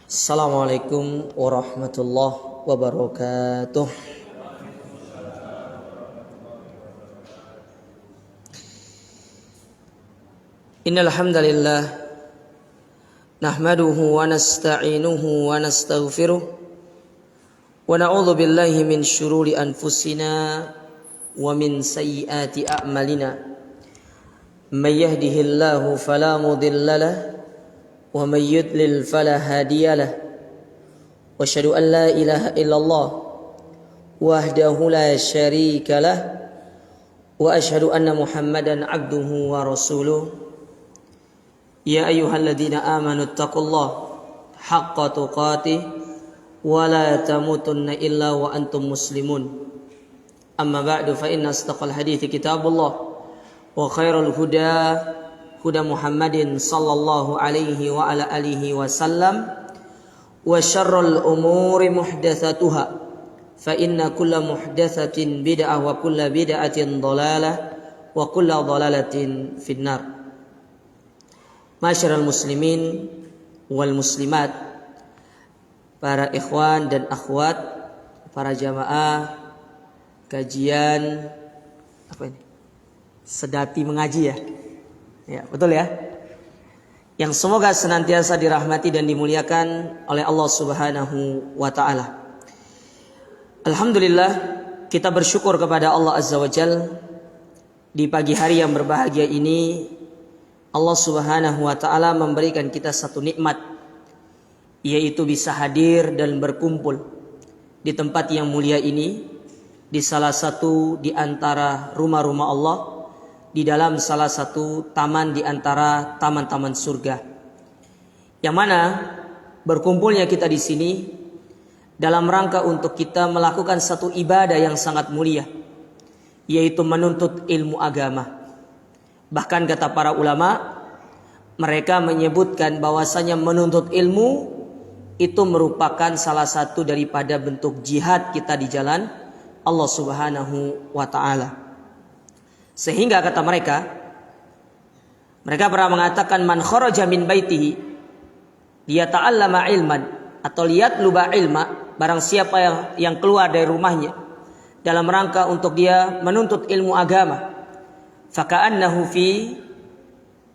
Assalamualaikum warahmatullahi wabarakatuh. Innal hamdalillah nahmaduhu wa nasta'inuhu wa nastaghfiruh wa na'udzu billahi min syururi anfusina wa min sayyiati a'malina. May yahdihillahu fala mudilla lahu wa may yudlil fala hadiya lahu. Wa asyhadu an la ilaha illallah wahdahu la syarika lahu wa asyhadu anna Muhammadan abduhu wa rasuluh. Ya ayyuhalladzina amanu taqullaha haqqa tuqatih wa la tamutunna illa wa antum muslimun. Amma ba'du fa inna asdaqal hadithi kitabullah wa khairal huda huda Muhammadin sallallahu alaihi wa ala alihi wasallam wa syarrul umuri muhdatsatuha fa inna kulla muhdatsatin bid'ah wa kulla bid'atin dhalalah wa kulla dhalalatin finnar. Masyarul muslimin wal muslimat, para ikhwan dan akhwat, para jamaah kajian apa ini? Sedati mengaji ya. Ya, betul ya. Yang semoga senantiasa dirahmati dan dimuliakan oleh Allah Subhanahu wa taala. Alhamdulillah, kita bersyukur kepada Allah Azza wa Jalla di pagi hari yang berbahagia ini. Allah Subhanahu wa taala memberikan kita satu nikmat, yaitu bisa hadir dan berkumpul di tempat yang mulia ini, di salah satu di antara rumah-rumah Allah, di dalam salah satu taman di antara taman-taman surga. Yang mana berkumpulnya kita di sini dalam rangka untuk kita melakukan satu ibadah yang sangat mulia, yaitu menuntut ilmu agama. Bahkan kata para ulama, mereka menyebutkan bahwasanya menuntut ilmu itu merupakan salah satu daripada bentuk jihad kita di jalan Allah Subhanahu wa taala. Sehingga kata mereka pernah mengatakan, man kharaja min baitihi liyata'allama ilman atau liyatluba ilma, barang siapa yang keluar dari rumahnya dalam rangka untuk dia menuntut ilmu agama, faka'annahu fi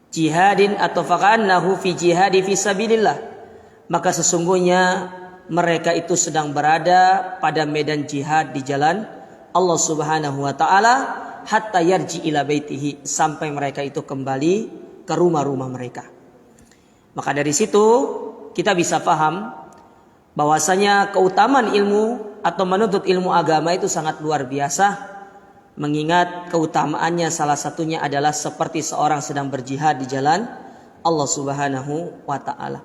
jihadin atau faka'annahu fi jihadi fi sabilillah, maka sesungguhnya mereka itu sedang berada pada medan jihad di jalan Allah Subhanahu wa taala, hatta yarji ila baitihi, sampai mereka itu kembali ke rumah-rumah mereka. Maka dari situ kita bisa paham bahwasanya keutamaan ilmu atau menuntut ilmu agama itu sangat luar biasa. Mengingat keutamaannya salah satunya adalah seperti seorang sedang berjihad di jalan Allah Subhanahu wa taala.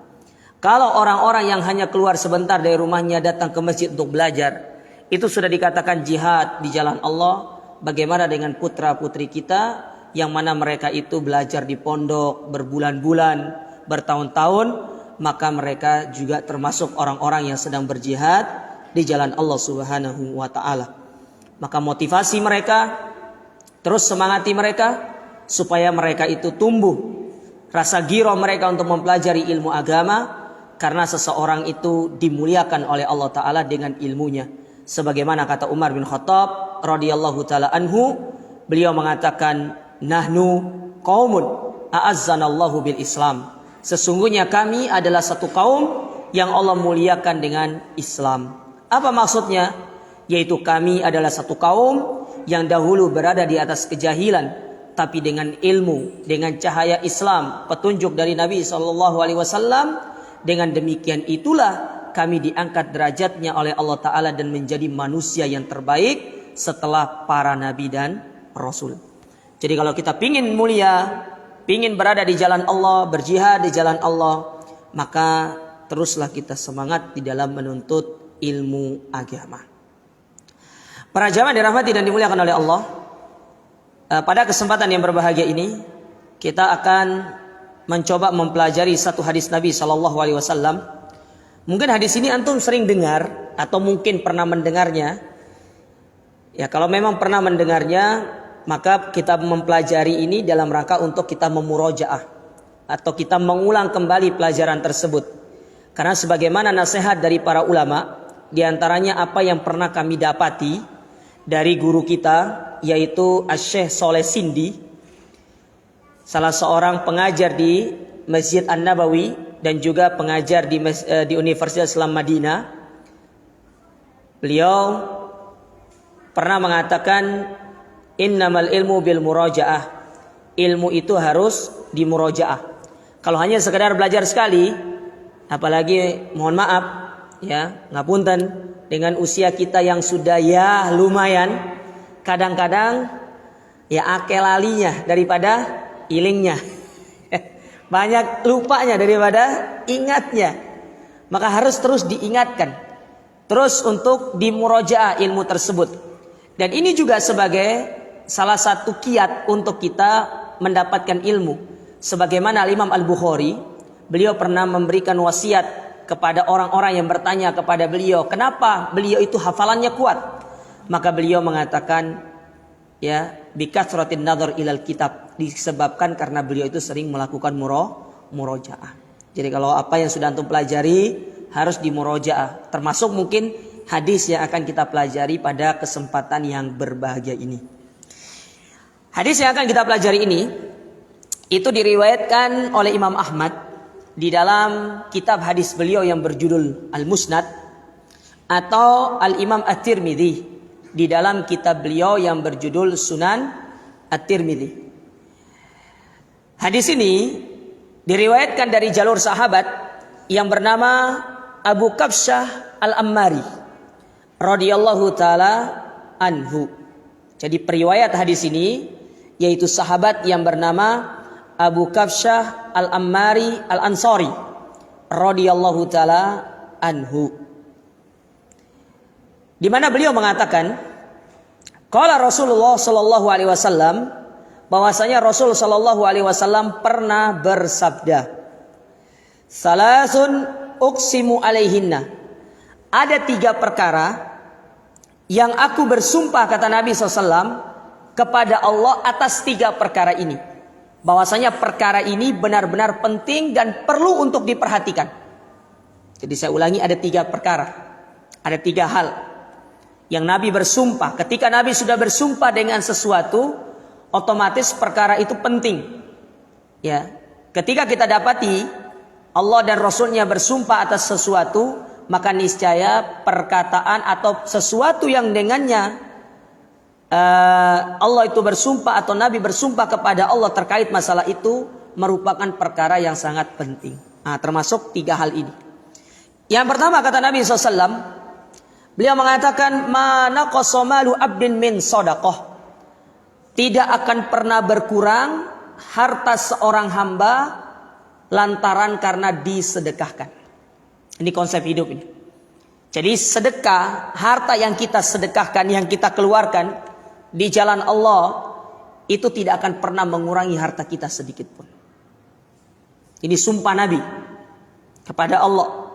Kalau orang-orang yang hanya keluar sebentar dari rumahnya datang ke masjid untuk belajar, itu sudah dikatakan jihad di jalan Allah. Bagaimana dengan putra-putri kita yang mana mereka itu belajar di pondok berbulan-bulan, bertahun-tahun, maka mereka juga termasuk orang-orang yang sedang berjihad di jalan Allah Subhanahu wa taala. Maka motivasi mereka, terus semangati mereka supaya mereka itu tumbuh rasa giro mereka untuk mempelajari ilmu agama, karena seseorang itu dimuliakan oleh Allah Ta'ala dengan ilmunya. Sebagaimana kata Umar bin Khattab radhiyallahu ta'ala anhu, beliau mengatakan, nahnu qaumun a'azzanallahu bil Islam. Sesungguhnya kami adalah satu kaum yang Allah muliakan dengan Islam. Apa maksudnya? Yaitu kami adalah satu kaum yang dahulu berada di atas kejahilan, tapi dengan ilmu, dengan cahaya Islam, petunjuk dari Nabi SAW, dengan demikian itulah kami diangkat derajatnya oleh Allah Ta'ala dan menjadi manusia yang terbaik setelah para Nabi dan Rasul. Jadi kalau kita pingin mulia, pingin berada di jalan Allah, berjihad di jalan Allah, maka teruslah kita semangat di dalam menuntut ilmu agama. Para jamaah dirahmati dan dimuliakan oleh Allah, pada kesempatan yang berbahagia ini kita akan mencoba mempelajari satu hadis Nabi SAW. Mungkin hadis ini antum sering dengar atau mungkin pernah mendengarnya. Ya, kalau memang pernah mendengarnya, maka kita mempelajari ini dalam rangka untuk kita memurojaah atau kita mengulang kembali pelajaran tersebut. Karena sebagaimana nasihat dari para ulama, diantaranya apa yang pernah kami dapati dari guru kita, yaitu Asy-Syaikh Shaleh Sindi, salah seorang pengajar di Masjid An-Nabawi dan juga pengajar di Universitas Islam Madinah. Beliau pernah mengatakan, innamal ilmu bil murajaah. Ilmu itu harus dimurojaah. Kalau hanya sekedar belajar sekali, apalagi mohon maaf ya, ngapunten, dengan usia kita yang sudah ya lumayan, kadang-kadang ya akeh lalinya daripada ilingnya. Banyak lupanya daripada ingatnya. Maka harus terus diingatkan, terus untuk dimurojaah ilmu tersebut. Dan ini juga sebagai salah satu kiat untuk kita mendapatkan ilmu. Sebagaimana Imam Al-Bukhari, beliau pernah memberikan wasiat kepada orang-orang yang bertanya kepada beliau, kenapa beliau itu hafalannya kuat? Maka beliau mengatakan, ya, bikathratin nadhar ilal kitab, disebabkan karena beliau itu sering melakukan murojaah. Jadi kalau apa yang sudah antum pelajari harus dimurojaah, termasuk mungkin hadis yang akan kita pelajari pada kesempatan yang berbahagia ini. Hadis yang akan kita pelajari ini itu diriwayatkan oleh Imam Ahmad di dalam kitab hadis beliau yang berjudul Al-Musnad, atau Al-Imam At-Tirmidzi di dalam kitab beliau yang berjudul Sunan At-Tirmidzi. Hadis ini diriwayatkan dari jalur sahabat yang bernama Abu Kabsyah Al-Ammari radhiyallahu taala anhu. Jadi periwayat hadis ini yaitu sahabat yang bernama Abu Kabsyah Al-Ammari Al-Ansari radhiyallahu taala anhu, di mana beliau mengatakan, qala Rasulullah sallallahu alaihi wasallam, bahwasanya Rasul sallallahu alaihi wasallam pernah bersabda, salasun uqsimu alaihinna, ada 3 perkara yang aku bersumpah, kata Nabi SAW, kepada Allah atas 3 perkara ini. Bahwasanya perkara ini benar-benar penting dan perlu untuk diperhatikan. Jadi saya ulangi, ada 3 perkara. Ada 3 hal yang Nabi bersumpah. Ketika Nabi sudah bersumpah dengan sesuatu, otomatis perkara itu penting. Ya, ketika kita dapati Allah dan Rasulnya bersumpah atas sesuatu, maka niscaya perkataan atau sesuatu yang dengannya Allah itu bersumpah atau Nabi bersumpah kepada Allah terkait masalah itu merupakan perkara yang sangat penting. Nah, termasuk 3 hal ini. Yang pertama, kata Nabi SAW, beliau mengatakan, ma naqasa malu abdin min shadaqah, tidak akan pernah berkurang harta seorang hamba lantaran karena disedekahkan. Ini konsep hidup ini. Jadi sedekah, harta yang kita sedekahkan, yang kita keluarkan di jalan Allah, itu tidak akan pernah mengurangi harta kita sedikit pun. Ini sumpah Nabi kepada Allah,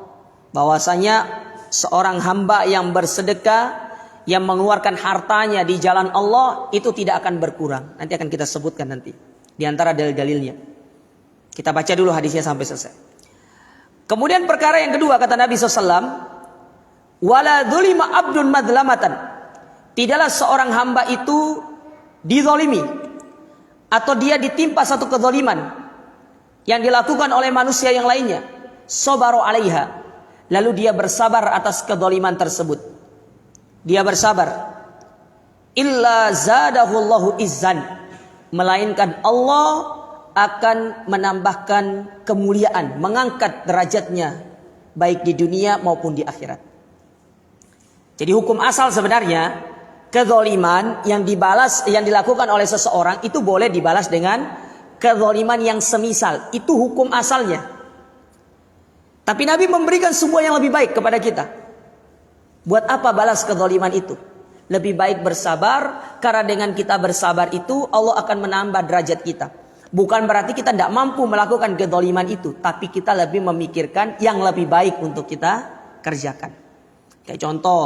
bahwasanya seorang hamba yang bersedekah, yang mengeluarkan hartanya di jalan Allah, itu tidak akan berkurang. Nanti akan kita sebutkan nanti di antara dalil-dalilnya. Kita baca dulu hadisnya sampai selesai. Kemudian perkara yang kedua, kata Nabi SAW, wala dzulima abdun madlamatan, tidaklah seorang hamba itu dizalimi atau dia ditimpa satu kezaliman yang dilakukan oleh manusia yang lainnya, sabaru alaiha, lalu dia bersabar atas kezaliman tersebut, dia bersabar, illa zadahullahu izzan, melainkan Allah akan menambahkan kemuliaan, mengangkat derajatnya baik di dunia maupun di akhirat. Jadi hukum asal sebenarnya, kezaliman yang dilakukan oleh seseorang itu boleh dibalas dengan kezaliman yang semisal. Itu hukum asalnya. Tapi Nabi memberikan semua yang lebih baik kepada kita. Buat apa balas kezaliman itu? Lebih baik bersabar, karena dengan kita bersabar itu Allah akan menambah derajat kita. Bukan berarti kita tidak mampu melakukan kezaliman itu, tapi kita lebih memikirkan yang lebih baik untuk kita kerjakan. Kayak contoh,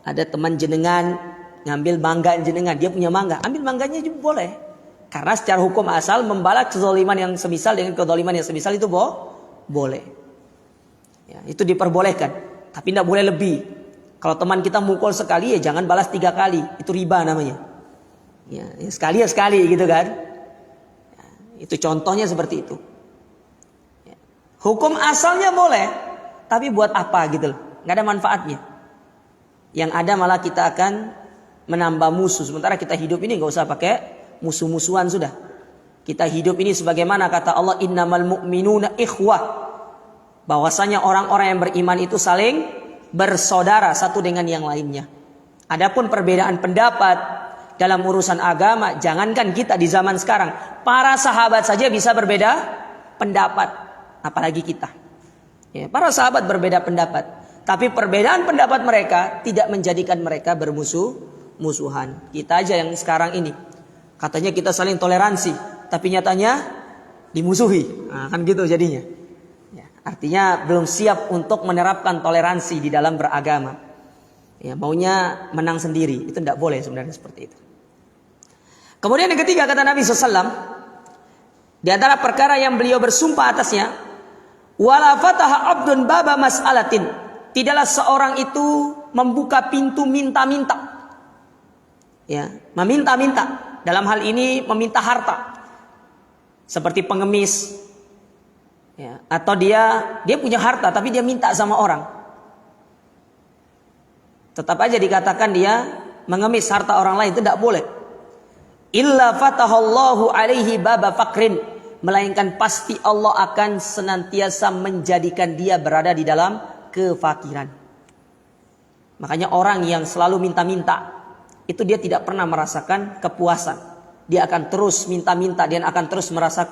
ada teman jenengan ngambil mangga jenengan, dia punya mangga, ambil mangganya juga boleh. Karena secara hukum asal membalas kezaliman yang semisal dengan kezaliman yang semisal itu boleh. Ya, itu diperbolehkan, tapi tidak boleh lebih. Kalau teman kita mukul sekali, ya jangan balas 3 kali, itu riba namanya. Ya sekali ya sekali gitu kan. Ya, itu contohnya seperti itu. Ya. Hukum asalnya boleh, tapi buat apa gitu loh? Nggak ada manfaatnya. Yang ada malah kita akan menambah musuh. Sementara kita hidup ini nggak usah pakai musuh-musuhan sudah. Kita hidup ini sebagaimana kata Allah, innamal mu'minuna ikhwah. Bahwasanya orang-orang yang beriman itu saling bersaudara satu dengan yang lainnya. Adapun perbedaan pendapat dalam urusan agama, jangankan kita di zaman sekarang, para sahabat saja bisa berbeda pendapat, apalagi kita. Ya, para sahabat berbeda pendapat, tapi perbedaan pendapat mereka tidak menjadikan mereka bermusuhan. Kita aja yang sekarang ini katanya kita saling toleransi, tapi nyatanya dimusuhi. Nah, kan gitu jadinya. Ya, artinya belum siap untuk menerapkan toleransi di dalam beragama. Ya, maunya menang sendiri, itu tidak boleh sebenarnya seperti itu. Kemudian yang ketiga kata Nabi SAW, di antara perkara yang beliau bersumpah atasnya, wala fataha abdun baba mas'alatin, tidaklah seorang itu membuka pintu minta-minta. Ya, meminta-minta. Dalam hal ini meminta harta. Seperti pengemis. Ya, atau dia punya harta tapi dia minta sama orang. Tetap aja dikatakan dia mengemis harta orang lain, itu tidak boleh. Illa fatahallahu alaihi baba fakrin, melainkan pasti Allah akan senantiasa menjadikan dia berada di dalam kefakiran. Makanya orang yang selalu minta-minta, itu dia tidak pernah merasakan kepuasan. Dia akan terus minta-minta, dia akan terus merasa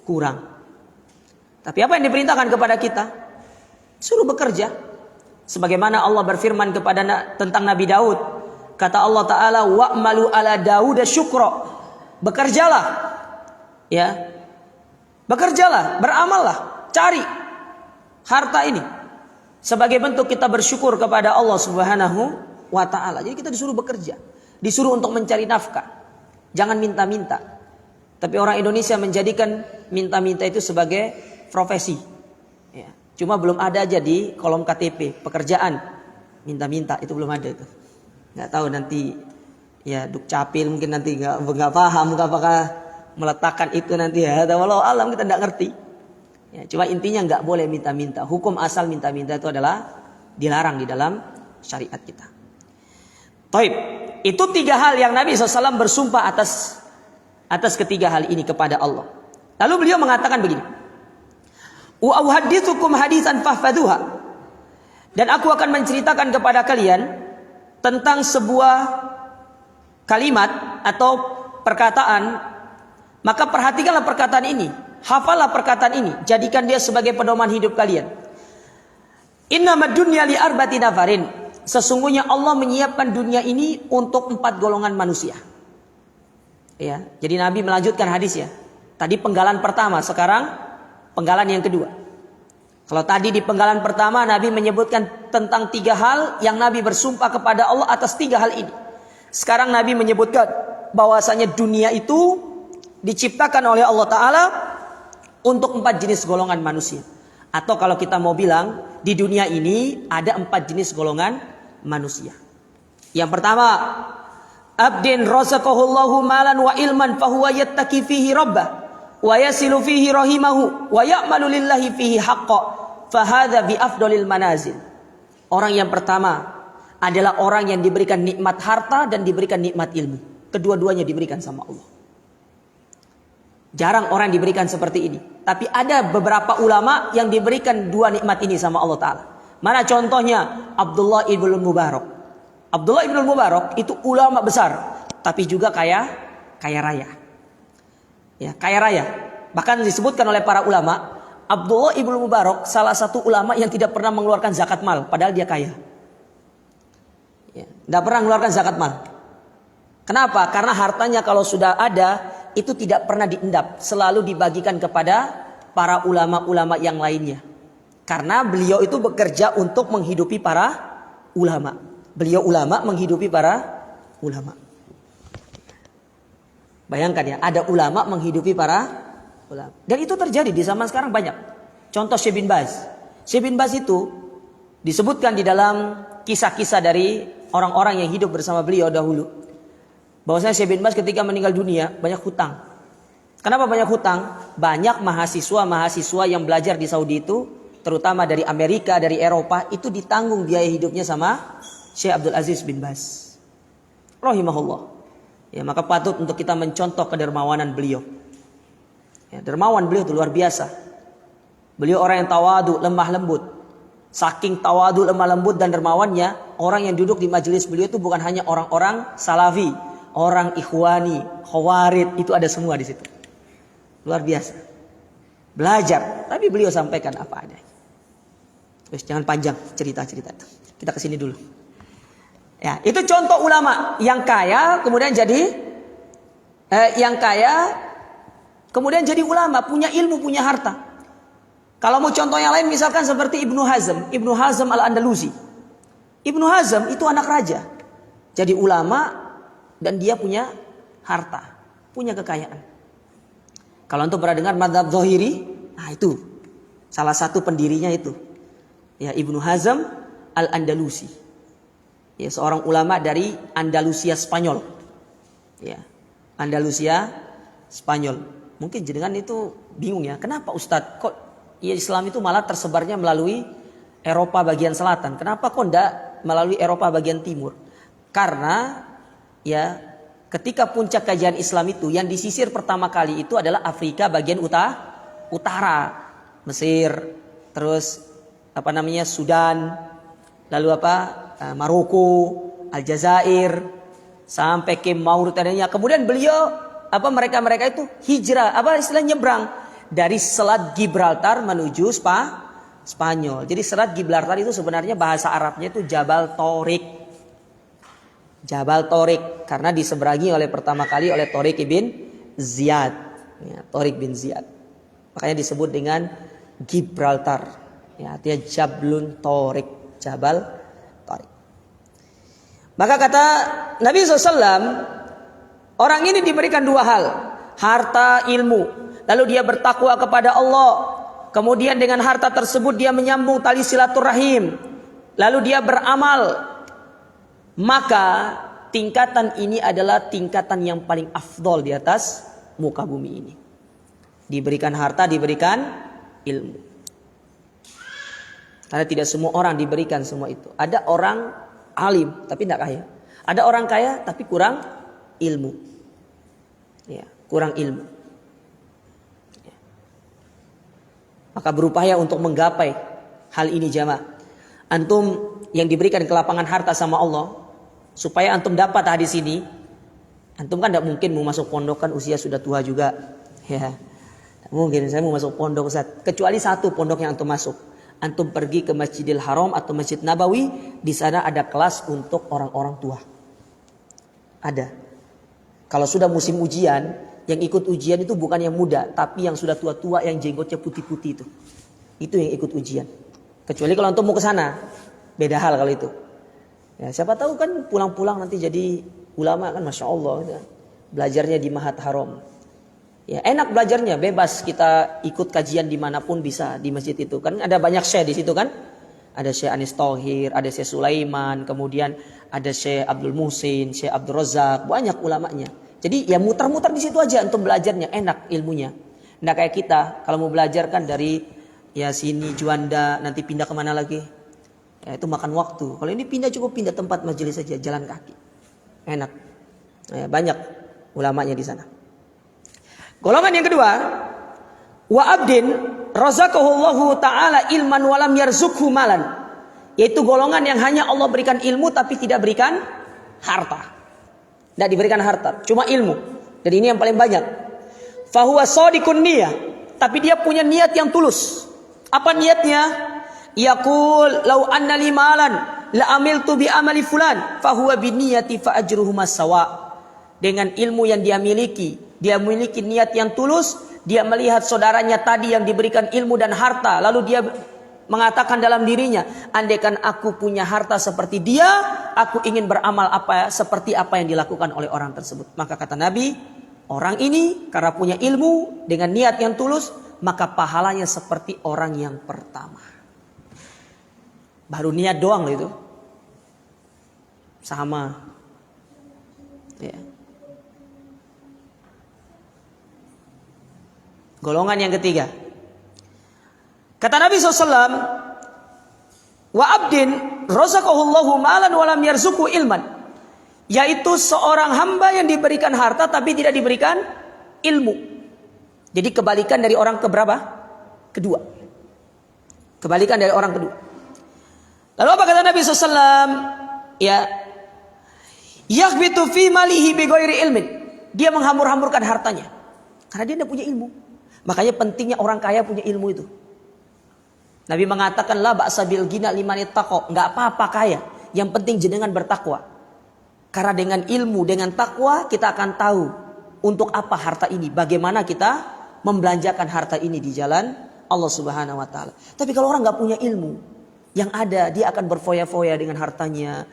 kurang. Tapi apa yang diperintahkan kepada kita? Suruh bekerja. Sebagaimana Allah berfirman tentang Nabi Daud. Kata Allah Ta'ala, wa'malu ala Dawuda syukra. Bekerjalah. Ya. Bekerjalah, beramallah, cari harta ini. Sebagai bentuk kita bersyukur kepada Allah Subhanahu wa Ta'ala. Jadi kita disuruh bekerja. Disuruh untuk mencari nafkah. Jangan minta-minta. Tapi orang Indonesia menjadikan minta-minta itu sebagai profesi. Ya. Cuma belum ada aja di kolom KTP pekerjaan minta-minta, itu belum ada itu. Nggak tahu nanti ya Dukcapil mungkin nanti nggak paham apakah meletakkan itu nanti ya. Walau alam kita nggak ngerti. Ya, cuma intinya nggak boleh minta-minta. Hukum asal minta-minta itu adalah dilarang di dalam syariat kita. Taib. Itu 3 hal yang Nabi SAW bersumpah atas ketiga hal ini kepada Allah. Lalu beliau mengatakan begini. Wa uhadditsukum hadisan fahfadhuha. Dan aku akan menceritakan kepada kalian tentang sebuah kalimat atau perkataan, maka perhatikanlah perkataan ini, hafallah perkataan ini, jadikan dia sebagai pedoman hidup kalian. Innamad dunya li arba'ati nafarin. Sesungguhnya Allah menyiapkan dunia ini untuk 4 golongan manusia. Ya, jadi Nabi melanjutkan hadis ya. Tadi penggalan pertama, sekarang penggalan yang kedua. Kalau tadi di penggalan pertama Nabi menyebutkan tentang 3 hal yang Nabi bersumpah kepada Allah atas 3 hal ini. Sekarang Nabi menyebutkan bahwasanya dunia itu diciptakan oleh Allah Ta'ala untuk 4 jenis golongan manusia. Atau kalau kita mau bilang di dunia ini ada 4 jenis golongan manusia. Yang pertama, abdin razaqahullahu malan wa ilman fahuwa yattaqi fihi rabbah wa yasilu fihi rahimahu wa ya'malu lillahi fihi haqqa fahadha bi afdalil manazil. Orang yang pertama adalah orang yang diberikan nikmat harta dan diberikan nikmat ilmu. Kedua-duanya diberikan sama Allah. Jarang orang diberikan seperti ini. Tapi ada beberapa ulama yang diberikan 2 nikmat ini sama Allah Ta'ala. Mana contohnya? Abdullah ibn Mubarak. Abdullah ibn Mubarak itu ulama besar, tapi juga kaya raya. Ya, kaya raya. Bahkan disebutkan oleh para ulama, Abdullah ibn Mubarak salah satu ulama yang tidak pernah mengeluarkan zakat mal, padahal dia kaya. Ya, tidak pernah mengeluarkan zakat mal. Kenapa? Karena hartanya kalau sudah ada, itu tidak pernah diendap, selalu dibagikan kepada para ulama-ulama yang lainnya. Karena beliau itu bekerja untuk menghidupi para ulama. Beliau ulama menghidupi para ulama. Bayangkan ya, ada ulama menghidupi para ulama. Dan itu terjadi di zaman sekarang banyak. Contoh Syekh bin Baz. Syekh bin Baz itu disebutkan di dalam kisah-kisah dari orang-orang yang hidup bersama beliau dahulu, bahwasanya Syekh bin Baz ketika meninggal dunia banyak hutang. Kenapa banyak hutang? Banyak mahasiswa yang belajar di Saudi itu, terutama dari Amerika, dari Eropa, itu ditanggung biaya hidupnya sama Syekh Abdul Aziz bin Baz rahimahullah. Ya, maka patut untuk kita mencontoh kedermawanan beliau. Ya, dermawan beliau itu luar biasa. Beliau orang yang tawadu, lemah lembut. Saking tawadu, lemah lembut dan dermawannya, orang yang duduk di majelis beliau itu bukan hanya orang-orang salafi, orang ikhwani, khawarid, itu ada semua di situ. Luar biasa. Belajar, tapi beliau sampaikan apa adanya. Terus jangan panjang cerita-cerita itu. Kita kesini dulu. Ya, itu contoh ulama yang kaya kemudian jadi kemudian jadi ulama, punya ilmu, punya harta. Kalau mau contoh yang lain misalkan seperti Ibnu Hazm Al-Andalusi. Ibnu Hazm itu anak raja. Jadi ulama dan dia punya harta, punya kekayaan. Kalau antum pernah dengar mazhab Zahiri, nah itu salah satu pendirinya itu. Ya, Ibnu Hazm Al-Andalusi. Ya, seorang ulama dari Andalusia Spanyol. Ya, Andalusia Spanyol. Mungkin jenengan itu bingung ya, kenapa Ustadz kok ya Islam itu malah tersebarnya melalui Eropa bagian selatan? Kenapa kok enggak melalui Eropa bagian timur? Karena ya ketika puncak kajian Islam itu yang disisir pertama kali itu adalah Afrika bagian utara, Mesir, terus Sudan, lalu Maroko, Aljazair, sampai ke Mauritania. Kemudian beliau mereka itu hijrah, nyebrang dari Selat Gibraltar menuju Spanyol. Jadi Selat Gibraltar itu sebenarnya bahasa Arabnya itu Jabal Tariq. Jabal Tariq karena diseberangi pertama kali oleh Tariq bin Ziyad. Ya, Tariq bin Ziyad. Makanya disebut dengan Gibraltar. Ya, artinya Jablun Tariq, Jabal Tariq. Maka kata Nabi SAW, orang ini diberikan dua hal, harta, ilmu. Lalu dia bertakwa kepada Allah. Kemudian dengan harta tersebut dia menyambung tali silaturahim. Lalu dia beramal. Maka tingkatan ini adalah tingkatan yang paling afdol di atas muka bumi ini. Diberikan harta, diberikan ilmu. Karena tidak semua orang diberikan semua itu. Ada orang alim tapi tidak kaya. Ada orang kaya tapi kurang ilmu. Ya, kurang ilmu. Ya. Maka berupaya untuk menggapai hal ini jamaah. Antum yang diberikan kelapangan harta sama Allah, supaya antum dapat hadis ini, antum kan tidak mungkin mau masuk pondok kan usia sudah tua juga. Ya, mungkin saya mau masuk pondok Ustaz. Kecuali satu pondok yang antum masuk. Antum pergi ke Masjidil Haram atau Masjid Nabawi, di sana ada kelas untuk orang-orang tua. Ada. Kalau sudah musim ujian, yang ikut ujian itu bukan yang muda, tapi yang sudah tua-tua yang jenggotnya putih-putih itu. Itu yang ikut ujian. Kecuali kalau antum mau ke sana, beda hal kalau itu. Ya, siapa tahu kan pulang-pulang nanti jadi ulama kan, masya Allah. Gitu kan. Belajarnya di Mahat Haram. Ya, enak belajarnya, bebas kita ikut kajian dimanapun bisa di masjid itu. Kan ada banyak syekh di situ kan. Ada Syekh Anis Thohir, ada Syekh Sulaiman, kemudian ada Syekh Abdul Muhsin, Syekh Abdul Razak, banyak ulamanya. Jadi ya muter-muter di situ aja untuk belajarnya, enak ilmunya. Nggak kayak kita, kalau mau belajar kan dari ya sini Juanda, nanti pindah kemana lagi. Ya, itu makan waktu. Kalau ini cukup pindah tempat majelis saja, jalan kaki. Enak. Ya, banyak ulamanya di sana. Golongan yang kedua, wa abdin razaqahullahu ta'ala ilman walam yarzukhu malan. Yaitu golongan yang hanya Allah berikan ilmu tapi tidak berikan harta. Tidak diberikan harta, cuma ilmu. Dan ini yang paling banyak. Fahuwa shadiqun niyah, tapi dia punya niat yang tulus. Apa niatnya? Yaqul law anna li malan la amiltu bi amali fulan fahuwa bi niyati fa ajruhuma sawa. Dengan ilmu yang dia miliki, dia memiliki niat yang tulus, dia melihat saudaranya tadi yang diberikan ilmu dan harta, lalu dia mengatakan dalam dirinya, andaikan aku punya harta seperti dia, aku ingin beramal seperti apa yang dilakukan oleh orang tersebut. Maka kata Nabi, orang ini karena punya ilmu dengan niat yang tulus, maka pahalanya seperti orang yang pertama. Baru niat doang loh itu. Sama. Ya. Golongan yang ketiga. Kata Nabi SAW, wa abdin razaqahullahu malan walam yarzuqhu ilman. Yaitu seorang hamba yang diberikan harta tapi tidak diberikan ilmu. Jadi kebalikan dari orang keberapa? Kedua. Kebalikan dari orang kedua. Lalu apa kata Nabi SAW? Ya, yakhbitu fi malihi bighairi ilmin. Dia menghambur-hamburkan hartanya karena dia tidak punya ilmu. Makanya pentingnya orang kaya punya ilmu itu. Nabi mengatakan la ba'sa bil ghina liman ittaqa. Enggak apa-apa kaya, yang penting jenengan bertakwa. Karena dengan ilmu, dengan takwa kita akan tahu untuk apa harta ini, bagaimana kita membelanjakan harta ini di jalan Allah Subhanahu wa taala. Tapi kalau orang enggak punya ilmu, yang ada dia akan berfoya-foya dengan hartanya,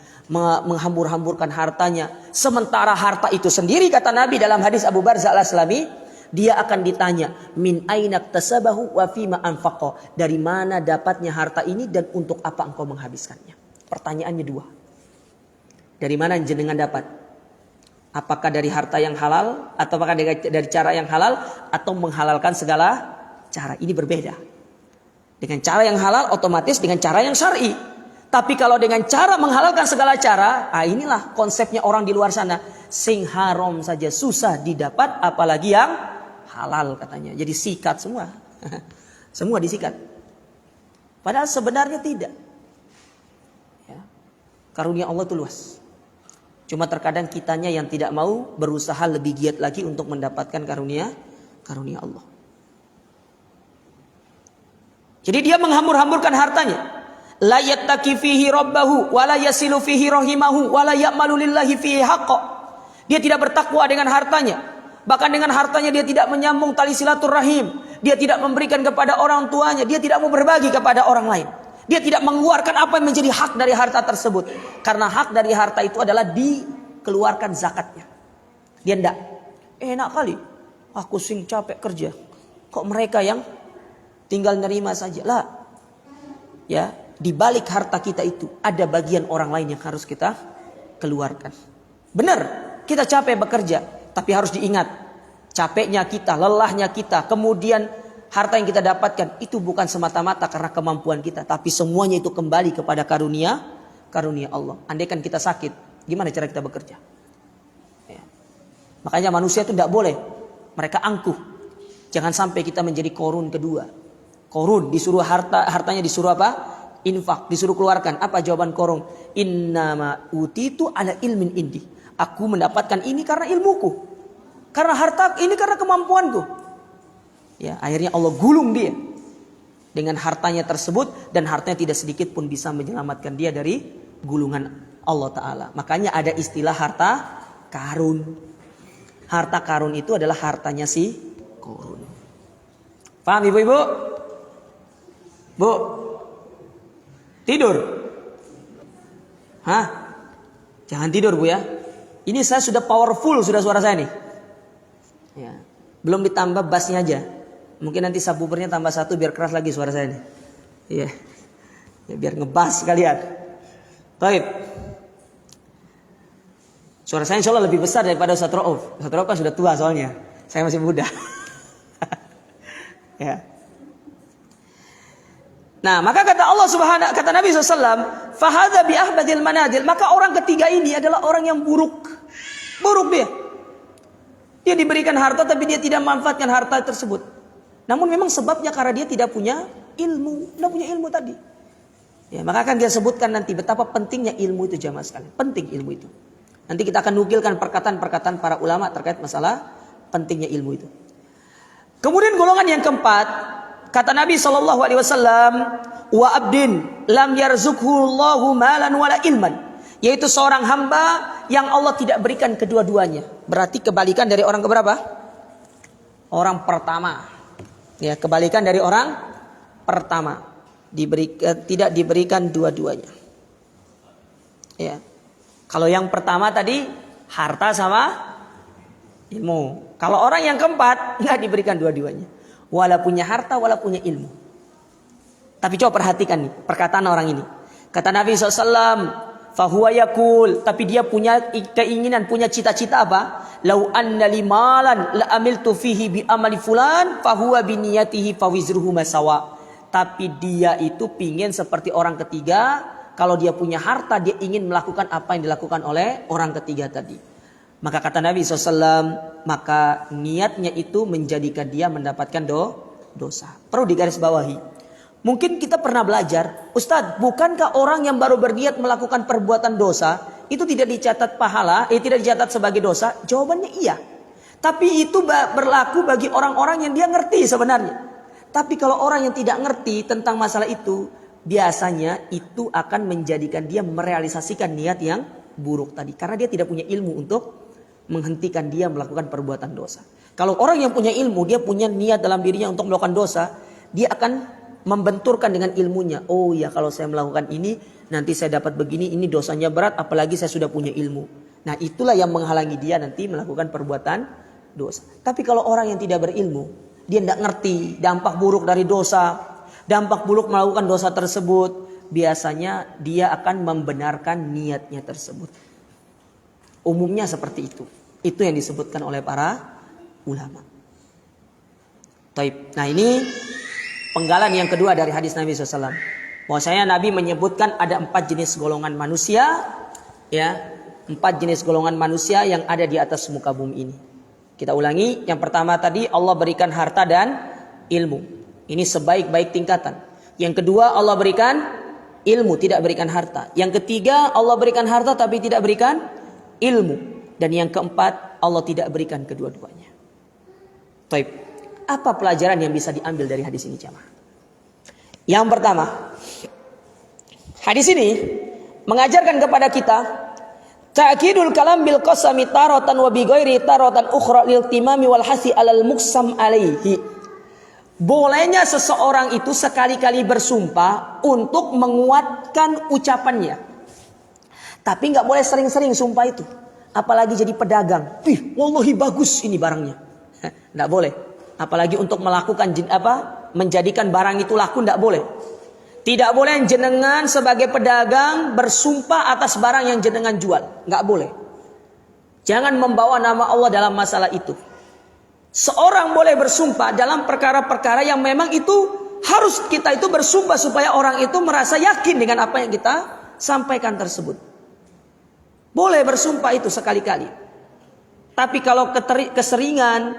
menghambur-hamburkan hartanya. Sementara harta itu sendiri kata Nabi dalam hadis Abu Barzah Al-Aslami, dia akan ditanya, min aina tasabahu wa fima anfaqa. Dari mana dapatnya harta ini dan untuk apa engkau menghabiskannya? Pertanyaannya dua. Dari mana jenengan dapat? Apakah dari harta yang halal atau apakah dari cara yang halal atau menghalalkan segala cara? Ini berbeda. Dengan cara yang halal otomatis dengan cara yang syar'i. Tapi kalau dengan cara menghalalkan segala cara, inilah konsepnya orang di luar sana. Sing haram saja susah didapat, apalagi yang halal katanya. Jadi sikat semua. Semua disikat. Padahal sebenarnya tidak. Ya. Karunia Allah itu luas. Cuma terkadang kitanya yang tidak mau berusaha lebih giat lagi untuk mendapatkan karunia Allah. Jadi dia menghambur-hamburkan hartanya. La yattaqi fihi rabbahu wa la yasilu fihi rahimahu wa la ya'malu lillahi fihi haqqa. Dia tidak bertakwa dengan hartanya. Bahkan dengan hartanya dia tidak menyambung tali silaturahim. Dia tidak memberikan kepada orang tuanya. Dia tidak mau berbagi kepada orang lain. Dia tidak mengeluarkan apa yang menjadi hak dari harta tersebut. Karena hak dari harta itu adalah dikeluarkan zakatnya. Dia tidak. Enak kali. Aku sing capek kerja. Kok mereka yang tinggal nerima saja? Lah. Ya, di balik harta kita itu ada bagian orang lain yang harus kita keluarkan. Benar, kita capek bekerja. Tapi harus diingat, capeknya kita, lelahnya kita, kemudian harta yang kita dapatkan itu bukan semata-mata karena kemampuan kita, tapi semuanya itu kembali kepada karunia Allah. Andaikan kita sakit, gimana cara kita bekerja? Ya. Makanya manusia itu tidak boleh mereka angkuh. Jangan sampai kita menjadi korun kedua. Korun disuruh hartanya disuruh apa? Infak, disuruh keluarkan. Apa jawaban korun? Innama utitu ala ilmin indi. Aku mendapatkan ini karena ilmuku. Karena harta ini karena kemampuanku. Ya, akhirnya Allah gulung dia dengan hartanya tersebut, dan hartanya tidak sedikit pun bisa menyelamatkan dia dari gulungan Allah Ta'ala. Makanya ada istilah harta karun. Harta karun itu adalah hartanya si korun. Paham ibu-ibu? Bu? Tidur? Hah? Jangan tidur bu ya. Ini saya sudah powerful sudah suara saya nih. Ya. Belum ditambah bassnya aja. Mungkin nanti subwoofernya tambah satu biar keras lagi suara saya nih. Iya. Ya, biar ngebas sekalian. Baik. Suara saya insya Allah lebih besar daripada Ustaz Rauf. Ustaz Rauf kan sudah tua soalnya. Saya masih muda. Ya. Nah, maka kata Allah Subhanahu, kata Nabi SAW, fahadha bi ahbadil manadil. Maka orang ketiga ini adalah orang yang buruk. Buruk dia. Dia diberikan harta tapi dia tidak memanfaatkan harta tersebut. Namun memang sebabnya karena dia tidak punya ilmu. Tidak punya ilmu tadi. Ya, maka akan dia sebutkan nanti betapa pentingnya ilmu itu jamaah sekalian. Penting ilmu itu. Nanti kita akan nukilkan perkataan-perkataan para ulama terkait masalah pentingnya ilmu itu. Kemudian golongan yang keempat, kata Nabi SAW, wa abdin lam yarzuqhullahu malan wala ilman, yaitu seorang hamba yang Allah tidak berikan kedua-duanya. Berarti kebalikan dari orang keberapa? Orang pertama. Ya, kebalikan dari orang pertama. tidak diberikan dua-duanya. Ya. Kalau yang pertama tadi harta sama ilmu. Kalau orang yang keempat nggak diberikan dua-duanya. Wala punya harta, wala punya ilmu. Tapi coba perhatikan nih perkataan orang ini. Kata Nabi SAW, fahuwa yakul, tapi dia punya keinginan, punya cita-cita apa? Lau anna li malan la amiltu fihi bi amali fulan fahuwa bi niyatihi fawizruhu masawa. Tapi dia itu pingin seperti orang ketiga. Kalau dia punya harta, dia ingin melakukan apa yang dilakukan oleh orang ketiga tadi. Maka kata Nabi SAW, maka niatnya itu menjadikan dia mendapatkan dosa. Perlu digarisbawahi. Mungkin kita pernah belajar, Ustadz, bukankah orang yang baru berniat melakukan perbuatan dosa, itu tidak dicatat pahala, tidak dicatat sebagai dosa? Jawabannya iya. Tapi itu berlaku bagi orang-orang yang dia ngerti sebenarnya. Tapi kalau orang yang tidak ngerti tentang masalah itu, biasanya itu akan menjadikan dia merealisasikan niat yang buruk tadi. Karena dia tidak punya ilmu untuk menghentikan dia melakukan perbuatan dosa. Kalau orang yang punya ilmu, dia punya niat dalam dirinya untuk melakukan dosa, dia akan membenturkan dengan ilmunya. Oh ya, kalau saya melakukan ini, nanti saya dapat begini, ini dosanya berat, apalagi saya sudah punya ilmu. Nah itulah yang menghalangi dia nanti melakukan perbuatan dosa. Tapi kalau orang yang tidak berilmu, dia tidak ngerti dampak buruk dari dosa, dampak buruk melakukan dosa tersebut, biasanya dia akan membenarkan niatnya tersebut. Umumnya seperti itu. Itu yang disebutkan oleh para ulama. Taib. Nah ini penggalan yang kedua dari hadis Nabi SAW. Bahwasanya Nabi menyebutkan ada 4 jenis golongan manusia, ya, 4 jenis golongan manusia yang ada di atas muka bumi ini. Kita ulangi, yang pertama tadi Allah berikan harta dan ilmu. Ini sebaik-baik tingkatan. Yang kedua Allah berikan ilmu, tidak berikan harta. Yang ketiga Allah berikan harta tapi tidak berikan ilmu. Dan yang keempat Allah tidak berikan kedua-duanya. Taib. Apa pelajaran yang bisa diambil dari hadis ini jamaah? Yang pertama, hadis ini mengajarkan kepada kita ta'kidul kalam bil qasami taratan wa bi ghairi taratan ukhra lil timami wal hasi alal muqsam alaihi. Bolehnya seseorang itu sekali-kali bersumpah untuk menguatkan ucapannya. Tapi nggak boleh sering-sering sumpah itu. Apalagi jadi pedagang. Wallahi bagus ini barangnya. Nggak boleh. Apalagi untuk melakukan menjadikan barang itu laku, tidak boleh. Tidak boleh jenengan sebagai pedagang bersumpah atas barang yang jenengan jual, nggak boleh. Jangan membawa nama Allah dalam masalah itu. Seorang boleh bersumpah dalam perkara-perkara yang memang itu harus kita itu bersumpah supaya orang itu merasa yakin dengan apa yang kita sampaikan tersebut. Boleh bersumpah itu sekali-kali. Tapi kalau keseringan,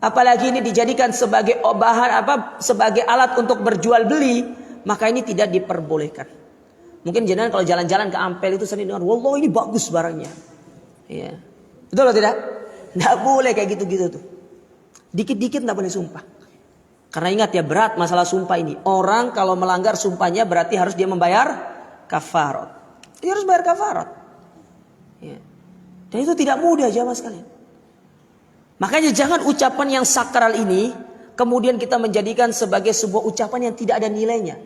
apalagi ini dijadikan sebagai bahan sebagai alat untuk berjual beli, maka ini tidak diperbolehkan. Mungkin jenengan kalau jalan-jalan ke Ampel itu sering dengar, wallah ini bagus barangnya. Ya. Betul atau tidak? Tidak boleh kayak gitu-gitu tuh. Dikit-dikit tidak boleh sumpah. Karena ingat ya, berat masalah sumpah ini. Orang kalau melanggar sumpahnya berarti harus dia membayar kafarat. Dia harus bayar kafarat. Ya. Dan itu tidak mudah jamaah sekalian. Makanya jangan ucapan yang sakral ini kemudian kita menjadikan sebagai sebuah ucapan yang tidak ada nilainya.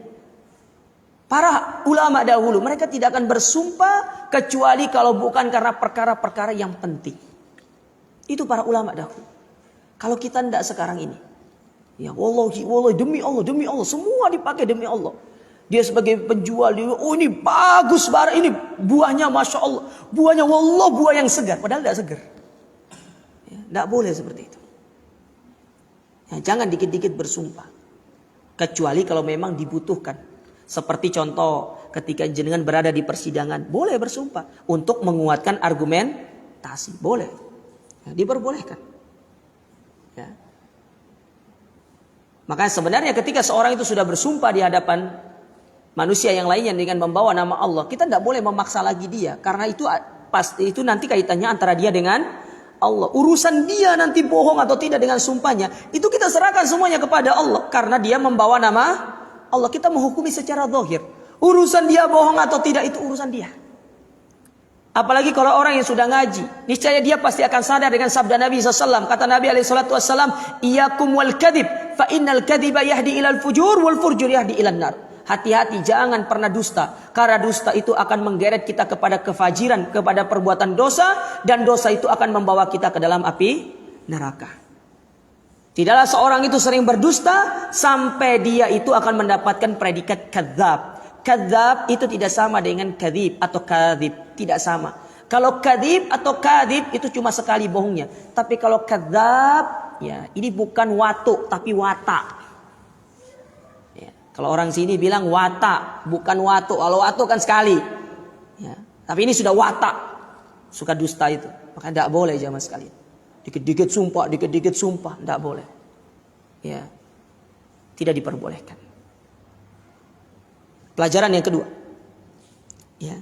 Para ulama dahulu mereka tidak akan bersumpah kecuali kalau bukan karena perkara-perkara yang penting. Itu para ulama dahulu. Kalau kita tidak sekarang ini, ya wallahi demi Allah semua dipakai demi Allah. Dia sebagai penjual, dia, oh ini bagus barang ini, buahnya masya Allah, buahnya wallah buah yang segar, padahal tidak segar. Tidak boleh seperti itu. Ya, jangan dikit-dikit bersumpah. Kecuali kalau memang dibutuhkan. Seperti contoh ketika jenengan berada di persidangan. Boleh bersumpah. Untuk menguatkan argumentasi. Boleh. Ya, diperbolehkan. Ya. Makanya sebenarnya ketika seorang itu sudah bersumpah di hadapan manusia yang lainnya dengan membawa nama Allah. Kita tidak boleh memaksa lagi dia. Karena itu pasti itu nanti kaitannya antara dia dengan Allah. Urusan dia nanti bohong atau tidak dengan sumpahnya, itu kita serahkan semuanya kepada Allah. Karena dia membawa nama Allah. Kita menghukumi secara zahir. Urusan dia bohong atau tidak itu urusan dia. Apalagi kalau orang yang sudah ngaji, niscaya dia pasti akan sadar dengan sabda Nabi SAW. Kata Nabi SAW, Iyakum wal kadhib, fa innal kadhiba yahdi ilal fujur, wal furjur yahdi ilan nar. hati-hati jangan pernah dusta. Karena dusta itu akan menggeret kita kepada kefajiran, kepada perbuatan dosa, dan dosa itu akan membawa kita ke dalam api neraka. Tidaklah seorang itu sering berdusta sampai dia itu akan mendapatkan predikat kadzab. Kadzab itu tidak sama dengan kadzib atau kadzib, tidak sama. Kalau kadzib atau kadzib itu cuma sekali bohongnya. Tapi kalau kadzab, ya ini bukan watu tapi watak. Kalau orang sini bilang watak, bukan watu. Kalau watu kan sekali. Ya. Tapi ini sudah watak. Suka dusta itu. Maka tidak boleh jamaah sekalian. Dikit-dikit sumpah, dikit-dikit sumpah. Tidak boleh. Ya. Tidak diperbolehkan. Pelajaran yang kedua. Ya.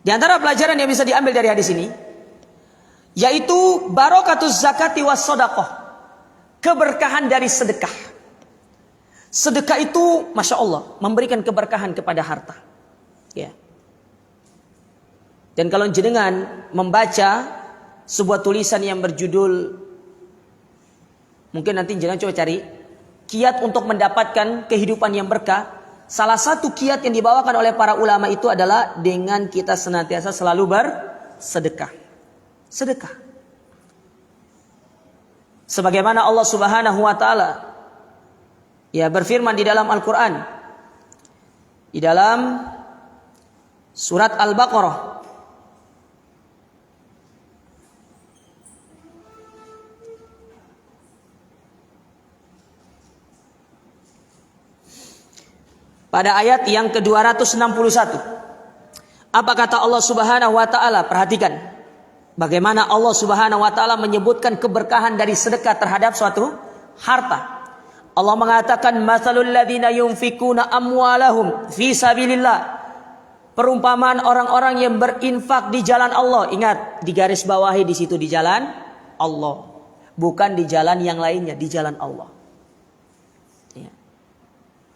Di antara pelajaran yang bisa diambil dari hadis ini, yaitu barokatuz zakati was shadaqah. Keberkahan dari sedekah. Sedekah itu, Masya Allah, memberikan keberkahan kepada harta. Ya. Dan kalau jenengan membaca sebuah tulisan yang berjudul, mungkin nanti jenengan coba cari, kiat untuk mendapatkan kehidupan yang berkah. Salah satu kiat yang dibawakan oleh para ulama itu adalah dengan kita senantiasa selalu bersedekah. Sedekah. Sebagaimana Allah Subhanahu wa taala ya berfirman di dalam Al-Qur'an, di dalam surat Al-Baqarah pada ayat yang ke-261. Apa kata Allah Subhanahu wa taala? Perhatikan bagaimana Allah Subhanahu wa taala menyebutkan keberkahan dari sedekah terhadap suatu harta. Allah mengatakan masalul ladzina yunfikuna amwalahum fi sabilillah. Perumpamaan orang-orang yang berinfak di jalan Allah. Ingat, di garis bawahi di situ di jalan Allah. Bukan di jalan yang lainnya, di jalan Allah. Ya.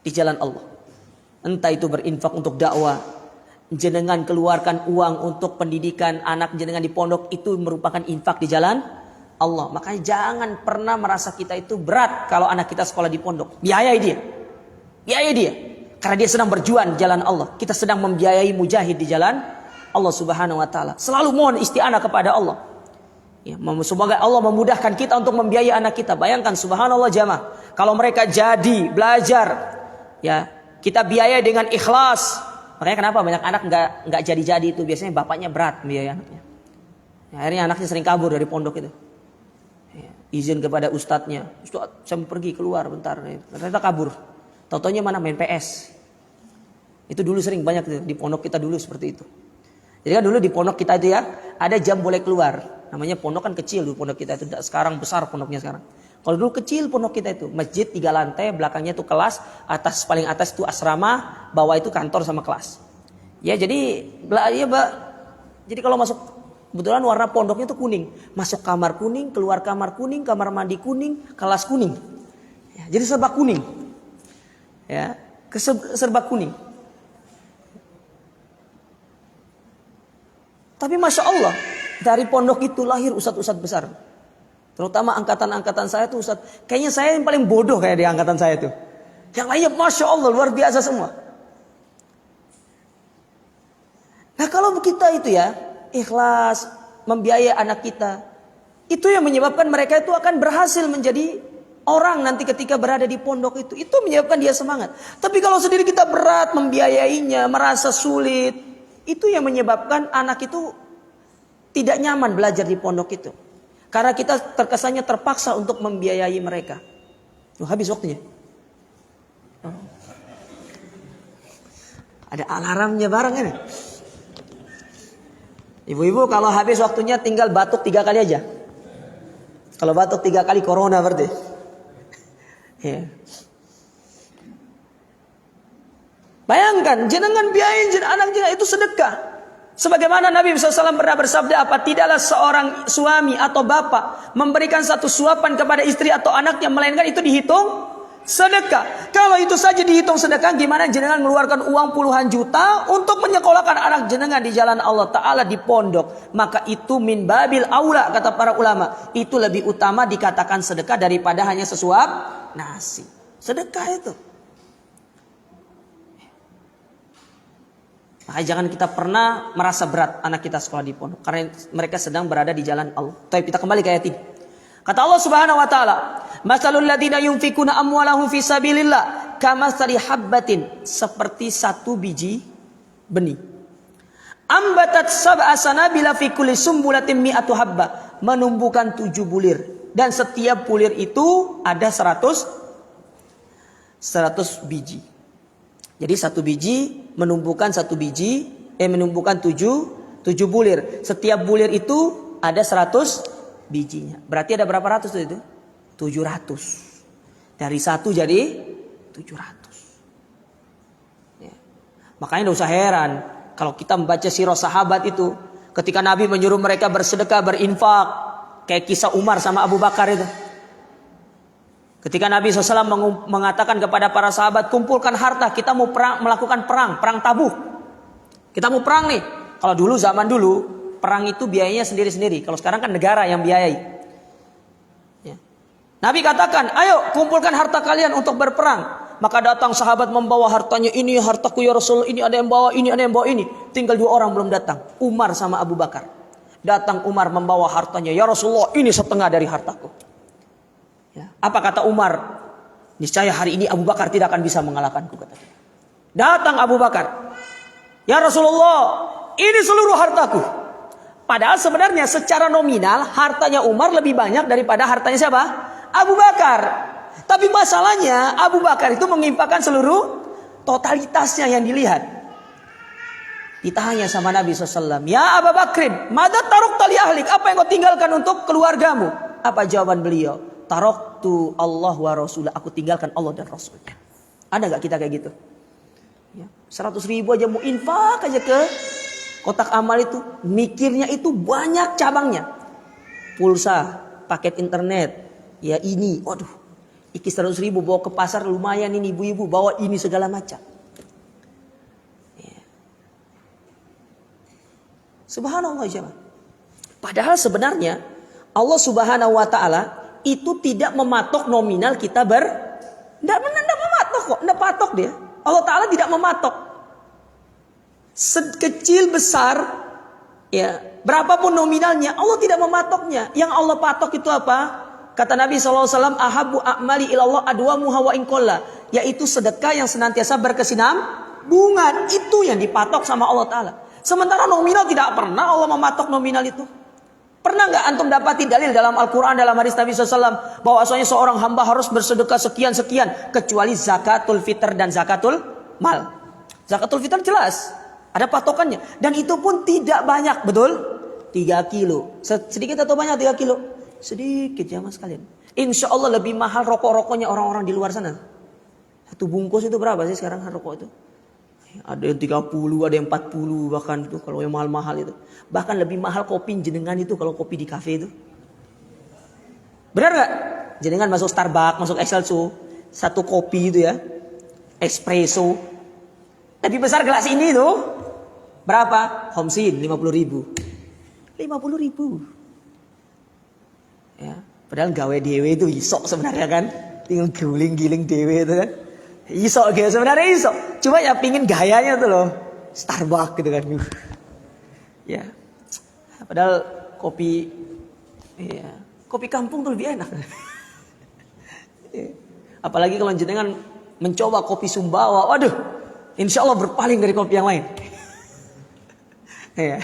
Di jalan Allah. Entah itu berinfak untuk dakwah, jenengan keluarkan uang untuk pendidikan anak jenengan di pondok, itu merupakan infak di jalan Allah. Makanya jangan pernah merasa kita itu berat kalau anak kita sekolah di pondok. Biayai dia. Biayai dia. Karena dia sedang berjuang di jalan Allah. Kita sedang membiayai mujahid di jalan Allah Subhanahu wa taala. Selalu mohon isti'anah kepada Allah. Ya, semoga Allah memudahkan kita untuk membiayai anak kita. Bayangkan subhanallah jamaah, kalau mereka jadi belajar, ya, kita biayai dengan ikhlas. Makanya kenapa banyak anak nggak jadi-jadi itu, biasanya bapaknya berat biaya anaknya. Ya, akhirnya anaknya sering kabur dari pondok itu. Ya, izin kepada ustadznya, Ustadz saya mau pergi keluar bentar. Ternyata kabur. Tau-taunya mana main PS. Itu dulu sering banyak itu, di pondok kita dulu seperti itu. Jadi kan dulu di pondok kita itu ya ada jam boleh keluar. Namanya pondok kan kecil dulu pondok kita itu. Sekarang besar pondoknya sekarang. Kalau dulu kecil pondok kita itu, masjid 3 lantai, belakangnya itu kelas, atas paling atas itu asrama, bawah itu kantor sama kelas. Ya jadi jadi kalau masuk, kebetulan warna pondoknya itu kuning. Masuk kamar kuning, keluar kamar kuning, kamar mandi kuning, kelas kuning. Ya, jadi serba kuning. Ya, serba kuning. Tapi Masya Allah, dari pondok itu lahir ustadz-ustadz besar. Terutama angkatan-angkatan saya tuh ustadz. Kayaknya saya yang paling bodoh kayak di angkatan saya tuh. Yang lainnya Masya Allah luar biasa semua. Nah kalau kita itu ya, ikhlas, membiayai anak kita. Itu yang menyebabkan mereka itu akan berhasil menjadi orang nanti ketika berada di pondok itu. Itu menyebabkan dia semangat. Tapi kalau sendiri kita berat membiayainya, merasa sulit. Itu yang menyebabkan anak itu tidak nyaman belajar di pondok itu. Karena kita terkesannya terpaksa untuk membiayai mereka. Habis waktunya. Ada alarmnya bareng ini. Ibu-ibu kalau habis waktunya tinggal batuk 3 kali aja. Kalau batuk 3 kali corona berarti. Ya. Bayangkan jenengan biayain anak jenengan itu sedekah. Sebagaimana Nabi SAW pernah bersabda, apa tidaklah seorang suami atau bapak memberikan satu suapan kepada istri atau anaknya, melainkan itu dihitung sedekah. Kalau itu saja dihitung sedekah, gimana jenengan mengeluarkan uang puluhan juta untuk menyekolahkan anak jenengan di jalan Allah Ta'ala di pondok. Maka itu min babil aula, kata para ulama. Itu lebih utama dikatakan sedekah daripada hanya sesuap nasi. Sedekah itu. Makanya jangan kita pernah merasa berat anak kita sekolah di pondok, karena mereka sedang berada di jalan Allah. Tapi kita kembali ke ayat ini. Kata Allah Subhanahu wa taala, "Masalul ladzina yunfikuna amwalahum fi sabilillah kamatsali habbatin," seperti satu biji benih. "Ambatat sab'a sanabila fi kulli sumbulatin mi'atu habba," menumbuhkan 7 bulir, dan setiap bulir itu ada 100 biji. Jadi satu biji menumbuhkan menumbuhkan 7 bulir. Setiap bulir itu ada 100 bijinya. Berarti ada berapa ratus itu? 700. Dari 1 jadi 700. Ya. Makanya tidak usah heran kalau kita membaca sirah sahabat itu, ketika Nabi menyuruh mereka bersedekah, berinfak, kayak kisah Umar sama Abu Bakar itu. Ketika Nabi SAW mengatakan kepada para sahabat, kumpulkan harta, kita mau melakukan perang Tabuk. Kita mau perang nih. Kalau dulu, zaman dulu, perang itu biayanya sendiri-sendiri. Kalau sekarang kan negara yang biayai. Ya. Nabi katakan, ayo kumpulkan harta kalian untuk berperang. Maka datang sahabat membawa hartanya, ini hartaku ya Rasul, ini ada yang bawa, ini ada yang bawa ini. Tinggal 2 orang belum datang, Umar sama Abu Bakar. Datang Umar membawa hartanya, ya Rasulullah, ini setengah dari hartaku. Ya. Apa kata Umar? Niscaya hari ini Abu Bakar tidak akan bisa mengalahkanku, kata dia. Datang Abu Bakar, ya Rasulullah, ini seluruh hartaku. Padahal sebenarnya secara nominal hartanya Umar lebih banyak daripada hartanya siapa? Abu Bakar. Tapi masalahnya Abu Bakar itu menginfakkan seluruh totalitasnya yang dilihat. Ditanya sama Nabi SAW, ya Abu Bakrin, mada tarok tali ahlik, apa yang kau tinggalkan untuk keluargamu? Apa jawaban beliau? Taraktu Allah wa Rasulah, aku tinggalkan Allah dan Rasulnya. Ada gak kita kayak gitu? Ya, 100 ribu aja mau infak aja ke kotak amal itu, mikirnya itu banyak cabangnya. Pulsa, paket internet, ya ini, waduh, iki 100 ribu bawa ke pasar lumayan ini, ibu-ibu bawa ini segala macam. Ya. Subhanallah jemaah. Padahal sebenarnya Allah Subhanahu wa taala itu tidak mematok nominal kita tidak mematok kok, tidak patok dia. Allah Ta'ala tidak mematok. Sekecil besar, ya berapapun nominalnya, Allah tidak mematoknya. Yang Allah patok itu apa? Kata Nabi SAW, ahabu a'mali ilallah adwamuha wa inqalla, yaitu sedekah yang senantiasa berkesinambungan. Itu yang dipatok sama Allah Ta'ala. Sementara nominal tidak pernah Allah mematok nominal itu. Pernah nggak antum dapati dalil dalam Al-Quran, dalam hadis Nabi SAW, bahwasanya seorang hamba harus bersedekah sekian-sekian, kecuali zakatul fitr dan zakatul mal. Zakatul fitr jelas, ada patokannya. Dan itu pun tidak banyak, betul? 3 kilo. Sedikit atau banyak 3 kilo? Sedikit ya mas kalian. Insya Allah lebih mahal rokok-rokoknya orang-orang di luar sana. 1 bungkus itu berapa sih sekarang rokok itu? Ada yang 30, ada yang 40 bahkan itu kalau yang mahal-mahal itu. Bahkan lebih mahal kopi jenengan itu kalau kopi di kafe itu. Benar gak? Jenengan masuk Starbucks, masuk Excelso, 1 kopi itu ya, espresso. Lebih besar gelas ini tuh. Berapa? Homsin 50 ribu. 50 ribu. Ya, padahal gawe dewe itu isok sebenarnya kan. Tinggal giling-giling dewe itu kan. Isok gitu sebenarnya isok. Cuma ya pingin gayanya tuh loh. Starbucks gitu kan. Ya. Padahal kopi kampung tuh lebih enak. Apalagi kalau jenengan mencoba kopi Sumbawa. Waduh. Insya Allah berpaling dari kopi yang lain. Ya.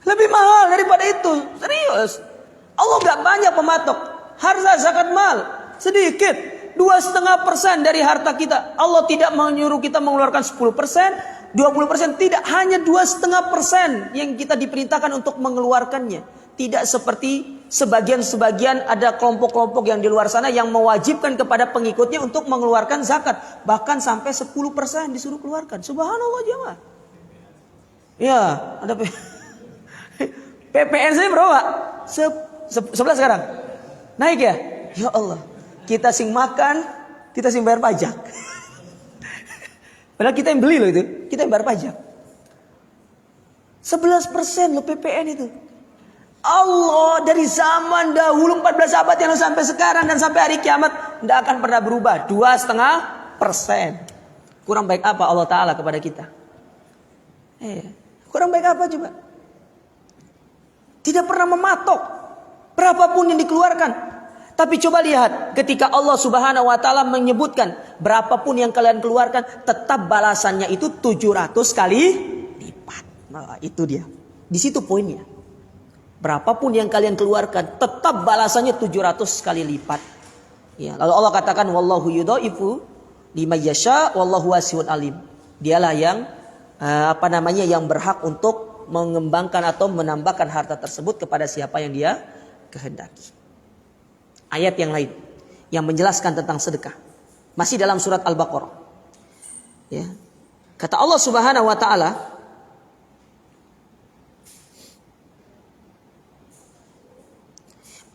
Lebih mahal daripada itu. Serius. Allah gak banyak pematok. Harta zakat mal. Sedikit. 2,5% dari harta kita. Allah tidak menyuruh kita mengeluarkan 10%, 20%. Tidak, hanya 2,5% yang kita diperintahkan untuk mengeluarkannya. Tidak seperti sebagian-sebagian ada kelompok-kelompok yang di luar sana yang mewajibkan kepada pengikutnya untuk mengeluarkan zakat. Bahkan sampai 10% disuruh keluarkan. Subhanallah jemaah. Ya, ada PPN saya berapa? 11 sekarang. Naik ya? Ya Allah. Kita sing makan, kita sing bayar pajak. Padahal kita yang beli loh itu, kita yang bayar pajak. 11% loh PPN itu. Allah dari zaman dahulu 14 abad yang lalu sampai sekarang dan sampai hari kiamat tidak akan pernah berubah. 2,5%. Kurang baik apa Allah Ta'ala kepada kita? Kurang baik apa coba? Tidak pernah mematok berapapun yang dikeluarkan. Tapi coba lihat ketika Allah Subhanahu wa Ta'ala menyebutkan berapapun yang kalian keluarkan tetap balasannya itu 700 kali lipat. Nah, itu dia. Di situ poinnya. Berapapun yang kalian keluarkan tetap balasannya 700 kali lipat. Ya, lalu Allah katakan wallahu yudhaifu liman yasha wallahu wasi'un alim. Dialah yang yang berhak untuk mengembangkan atau menambahkan harta tersebut kepada siapa yang dia kehendaki. Ayat yang lain yang menjelaskan tentang sedekah masih dalam surat Al-Baqarah. Ya. Kata Allah Subhanahu wa taala,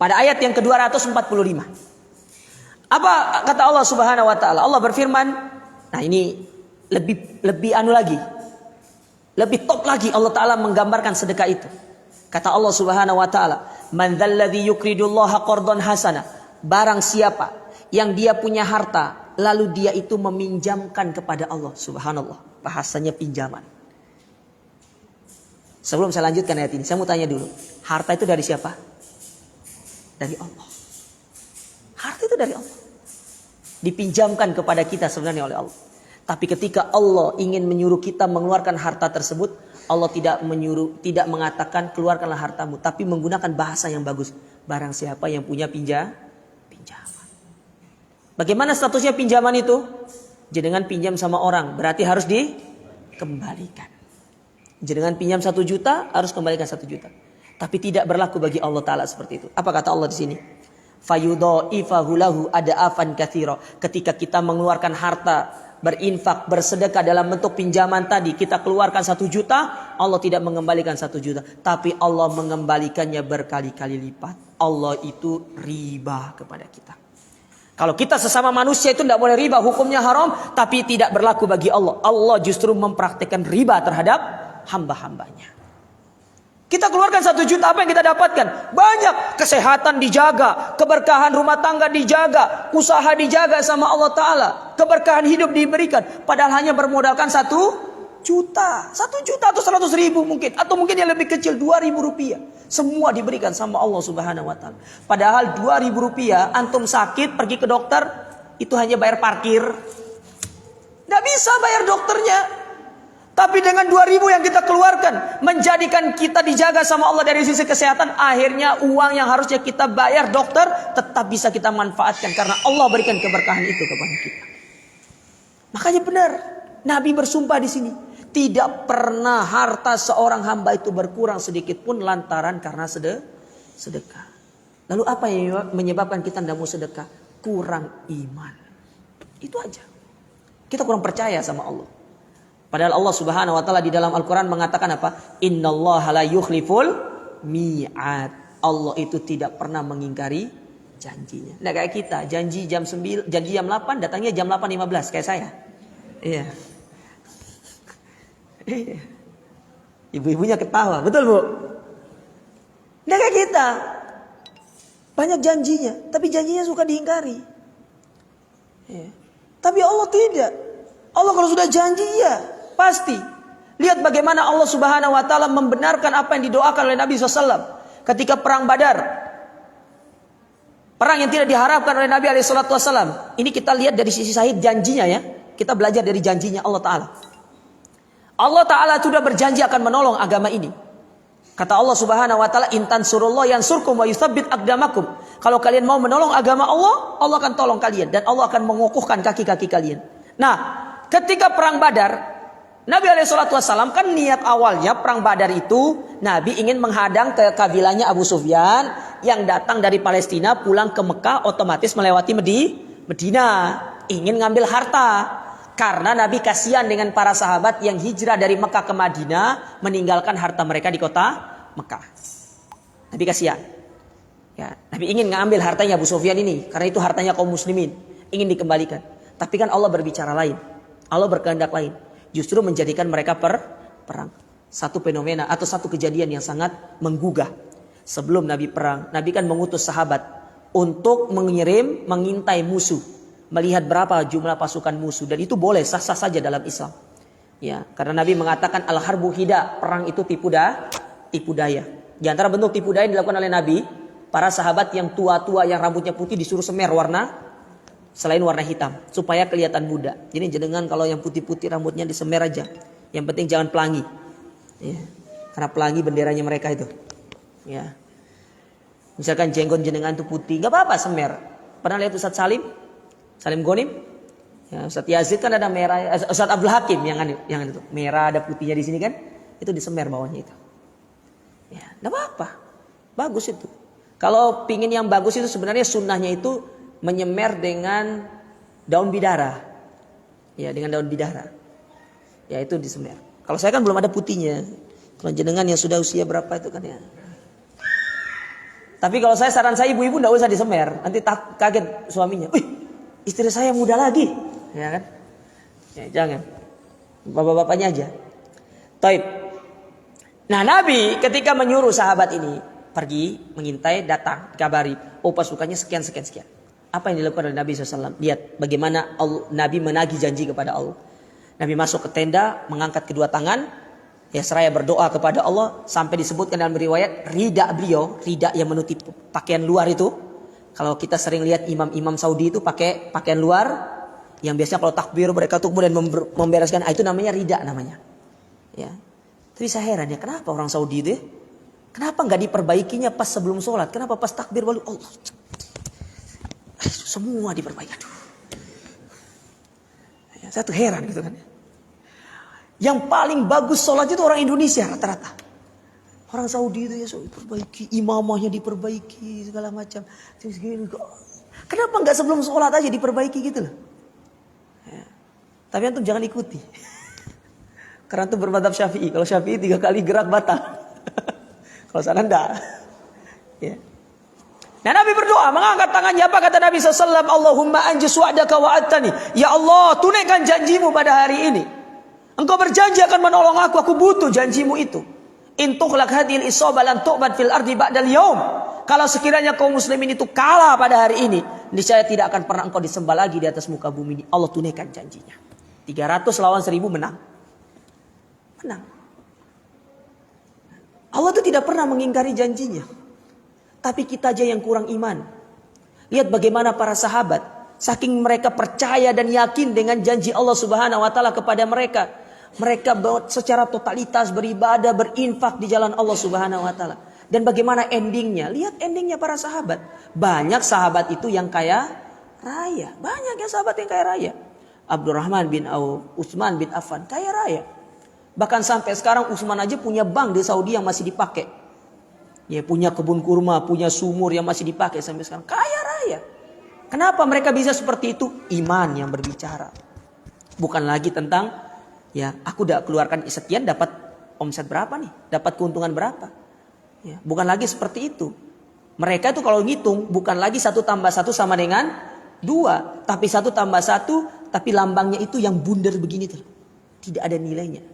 pada ayat yang ke-245. Apa kata Allah Subhanahu wa taala? Allah berfirman, nah ini lebih lagi. Lebih top lagi Allah Taala menggambarkan sedekah itu. Kata Allah Subhanahu wa taala, "Man dzalladzi yuqridullaha qardan hasana." Barang siapa yang dia punya harta lalu dia itu meminjamkan kepada Allah. Subhanallah, bahasanya pinjaman. Sebelum saya lanjutkan ayat ini, saya mau tanya dulu. Harta itu dari siapa? Dari Allah. Harta itu dari Allah. Dipinjamkan kepada kita sebenarnya oleh Allah. Tapi ketika Allah ingin menyuruh kita mengeluarkan harta tersebut, Allah tidak mengatakan keluarkanlah hartamu, tapi menggunakan bahasa yang bagus. Barang siapa yang punya pinjaman. Bagaimana statusnya pinjaman itu? Jenengan pinjam sama orang, berarti harus dikembalikan. Jenengan pinjam 1 juta, harus kembalikan 1 juta. Tapi tidak berlaku bagi Allah Ta'ala seperti itu. Apa kata Allah di sini? Fayudha'ifahu lahu ada'afan katsira. Ketika kita mengeluarkan harta, berinfak, bersedekah dalam bentuk pinjaman tadi, kita keluarkan 1 juta, Allah tidak mengembalikan 1 juta, tapi Allah mengembalikannya berkali-kali lipat. Allah itu riba kepada kita. Kalau kita sesama manusia itu tidak boleh riba, hukumnya haram, tapi tidak berlaku bagi Allah. Allah justru mempraktikkan riba terhadap hamba-hambanya. Kita keluarkan 1 juta, apa yang kita dapatkan? Banyak. Kesehatan dijaga, keberkahan rumah tangga dijaga, usaha dijaga sama Allah Ta'ala, keberkahan hidup diberikan. Padahal hanya bermodalkan 1 juta. 1 juta atau 100 ribu mungkin. Atau mungkin yang lebih kecil 2.000 rupiah. Semua diberikan sama Allah Subhanahu wa Ta'ala. Padahal 2.000 rupiah, antum sakit pergi ke dokter, itu hanya bayar parkir. Nggak bisa bayar dokternya. Tapi dengan 2.000 yang kita keluarkan, menjadikan kita dijaga sama Allah dari sisi kesehatan, akhirnya uang yang harusnya kita bayar dokter tetap bisa kita manfaatkan karena Allah berikan keberkahan itu kepada kita. Makanya benar, Nabi bersumpah di sini, tidak pernah harta seorang hamba itu berkurang sedikit pun lantaran karena sedekah. Lalu apa yang menyebabkan kita tidak mau sedekah? Kurang iman. Itu aja. Kita kurang percaya sama Allah. Padahal Allah Subhanahu wa Ta'ala di dalam Al-Quran mengatakan apa? Innallaha la yukhliful mi'ad. Allah itu tidak pernah mengingkari janjinya. Nah kayak kita, janji jam 9, janji jam 8, datangnya jam 8.15 kayak saya. Iya. Ibu-ibunya ketawa, betul Bu? Nah kayak kita. Banyak janjinya, tapi janjinya suka diingkari. Iya. Tapi Allah tidak. Allah kalau sudah janji ya pasti. Lihat bagaimana Allah Subhanahu wa Ta'ala membenarkan apa yang didoakan oleh Nabi SAW ketika perang Badar. Perang yang tidak diharapkan oleh Nabi SAW. Ini kita lihat dari sisi sahih janjinya ya. Kita belajar dari janjinya Allah Ta'ala. Allah Ta'ala sudah berjanji akan menolong agama ini. Kata Allah Subhanahu wa Ta'ala, "Intan surullah yansurkum wa yutsabbit aqdamakum." Kalau kalian mau menolong agama Allah, Allah akan tolong kalian dan Allah akan mengukuhkan kaki-kaki kalian. Nah, ketika perang Badar, Nabi SAW kan niat awalnya perang Badar itu Nabi ingin menghadang ke kabilahnya Abu Sufyan yang datang dari Palestina pulang ke Mekah, otomatis melewati Medina, ingin ngambil harta. Karena Nabi kasihan dengan para sahabat yang hijrah dari Mekah ke Madinah meninggalkan harta mereka di kota Mekah. Nabi kasihan. Ya, Nabi ingin ngambil hartanya Abu Sufyan ini karena itu hartanya kaum muslimin, ingin dikembalikan. Tapi kan Allah berbicara lain. Allah berkehendak lain. Justru menjadikan mereka perang. Satu fenomena atau satu kejadian yang sangat menggugah. Sebelum Nabi perang, Nabi kan mengutus sahabat untuk mengintai musuh, melihat berapa jumlah pasukan musuh, dan itu boleh sah-sah saja dalam Islam. Ya, karena Nabi mengatakan al-harbu hida, perang itu tipu daya. Di antara bentuk tipu daya yang dilakukan oleh Nabi, para sahabat yang tua-tua yang rambutnya putih disuruh semer warna selain warna hitam supaya kelihatan muda. Jadi jenengan kalau yang putih-putih rambutnya disemer aja. Yang penting jangan pelangi. Ya, karena pelangi benderanya mereka itu. Ya. Misalkan jenggot jenengan itu putih, nggak apa-apa semer. Pernah lihat Ustadz Salim Ghanim? Ya, Ustadz Yazid kan ada merah, Ustadz Abdul Hakim yang itu merah ada putihnya di sini kan, itu disemer bawahnya itu. Ya, nggak apa-apa, bagus itu. Kalau pingin yang bagus itu sebenarnya sunnahnya itu menyemer dengan daun bidara, ya dengan daun bidara, ya itu disemer. Kalau saya kan belum ada putihnya, kalau jenengan yang sudah usia berapa itu kan ya. Tapi kalau saran saya ibu-ibu nggak usah disemer, nanti kaget suaminya, wih istri saya muda lagi. Ya kan? Ya, jangan. Bapak-bapaknya aja. Taib. Nah, Nabi ketika menyuruh sahabat ini pergi mengintai, datang, kabari, oh pasukannya sekian. Apa yang dilakukan oleh Nabi SAW? Lihat bagaimana Nabi menagih janji kepada Allah. Nabi masuk ke tenda, mengangkat kedua tangan, ya seraya berdoa kepada Allah, sampai disebutkan dalam riwayat rida beliau, rida yang menutup pakaian luar itu. Kalau kita sering lihat imam-imam Saudi itu pakai pakaian luar, yang biasanya kalau takbir mereka tuh kemudian membereskan, itu namanya rida namanya. Ya. Tapi saya heran ya, kenapa orang Saudi itu ya? Kenapa nggak diperbaikinya pas sebelum sholat? Kenapa pas takbir baru Allah? Semua diperbaiki. Aduh. Ya, saya tuh heran gitu kan. Yang paling bagus sholat itu orang Indonesia rata-rata. Orang Saudi itu ya diperbaiki, imamahnya diperbaiki segala macam. Kenapa nggak sebelum sholat aja diperbaiki gitu loh? Tapi antum jangan ikuti. Karena antum bermadzhab Syafi'i. Kalau Syafi'i 3 kali gerak batal. Kalau sana enggak. Ya. Nah Nabi berdoa, mengangkat tangannya, apa kata Nabi SAW? Allahumma anjis wa'daka wa'adtani. Ya Allah, tunaikan janjimu pada hari ini. Engkau berjanji akan menolong aku butuh janjimu itu. In tukhlaq hadhil isabah lan tu'bad fil ardi ba'dal yaum. Kalau sekiranya kaum muslimin itu kalah pada hari ini, niscaya tidak akan pernah engkau disembah lagi di atas muka bumi ini. Allah tunaikan janjinya. 300 lawan 1000 menang. Allah itu tidak pernah mengingkari janjinya. Tapi kita aja yang kurang iman. Lihat bagaimana para sahabat, saking mereka percaya dan yakin dengan janji Allah Subhanahu wa taala kepada mereka. Mereka secara totalitas beribadah, berinfak di jalan Allah Subhanahu wa taala. Dan bagaimana endingnya? Lihat endingnya para sahabat. Banyak sahabat itu yang kaya raya. Banyak yang sahabat yang kaya raya. Abdurrahman bin Auf, Utsman bin Affan, kaya raya. Bahkan sampai sekarang Utsman aja punya bank di Saudi yang masih dipakai. Ya, punya kebun kurma, punya sumur yang masih dipakai sampai sekarang. Kaya raya. Kenapa mereka bisa seperti itu? Iman yang berbicara. Bukan lagi tentang, ya aku udah keluarkan sekian dapat omset berapa nih? Dapat keuntungan berapa? Ya, bukan lagi seperti itu. Mereka itu kalau ngitung bukan lagi 1 tambah 1 sama dengan 2. Tapi 1 tambah 1, tapi lambangnya itu yang bundar begini tuh. Tidak ada nilainya.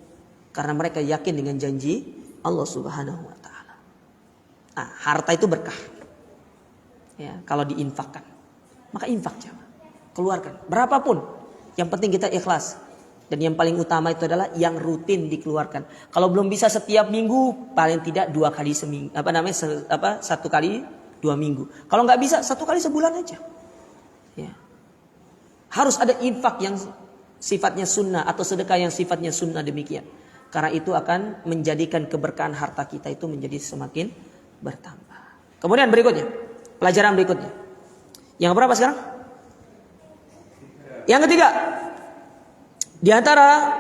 Karena mereka yakin dengan janji Allah Subhanahu wa taala. Nah, harta itu berkah. Ya, kalau diinfakkan. Maka infak jangan. Keluarkan berapapun. Yang penting kita ikhlas. Dan yang paling utama itu adalah yang rutin dikeluarkan. Kalau belum bisa setiap minggu, paling tidak 2 kali seminggu. 1 kali 2 minggu. Kalau nggak bisa 1 kali sebulan aja. Ya. Harus ada infak yang sifatnya sunnah atau sedekah yang sifatnya sunnah demikian. Karena itu akan menjadikan keberkahan harta kita itu menjadi semakin bertambah. Kemudian berikutnya, pelajaran berikutnya. Yang berapa sekarang? Yang ketiga. Di antara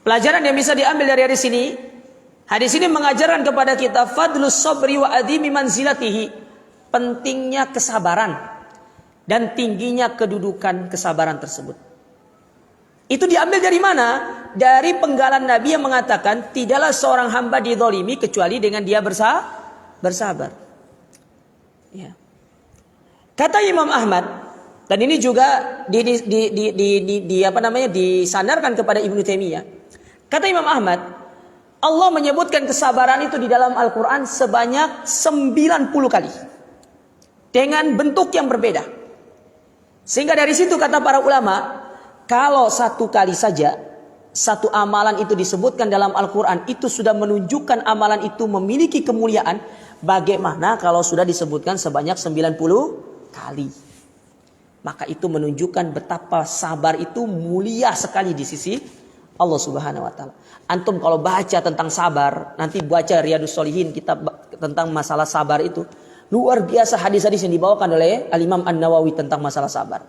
pelajaran yang bisa diambil dari hadis ini mengajarkan kepada kita fadlus sabri wa adhimi manzilatihi, pentingnya kesabaran dan tingginya kedudukan kesabaran tersebut. Itu diambil dari mana? Dari penggalan Nabi yang mengatakan tidaklah seorang hamba dizalimi kecuali dengan dia bersabar. Ya. Kata Imam Ahmad, Dan ini juga disandarkan kepada Ibnu Taimiyah. Kata Imam Ahmad, Allah menyebutkan kesabaran itu di dalam Al-Quran sebanyak 90 kali. Dengan bentuk yang berbeda. Sehingga dari situ kata para ulama, kalau satu kali saja satu amalan itu disebutkan dalam Al-Quran, itu sudah menunjukkan amalan itu memiliki kemuliaan. Bagaimana kalau sudah disebutkan sebanyak 90 kali? Maka itu menunjukkan betapa sabar itu mulia sekali di sisi Allah Subhanahu wa taala. Antum kalau baca tentang sabar, nanti baca Riyadhus Shalihin kitab tentang masalah sabar itu, luar biasa hadis-hadis yang dibawakan oleh Al-Imam An-Nawawi tentang masalah sabar.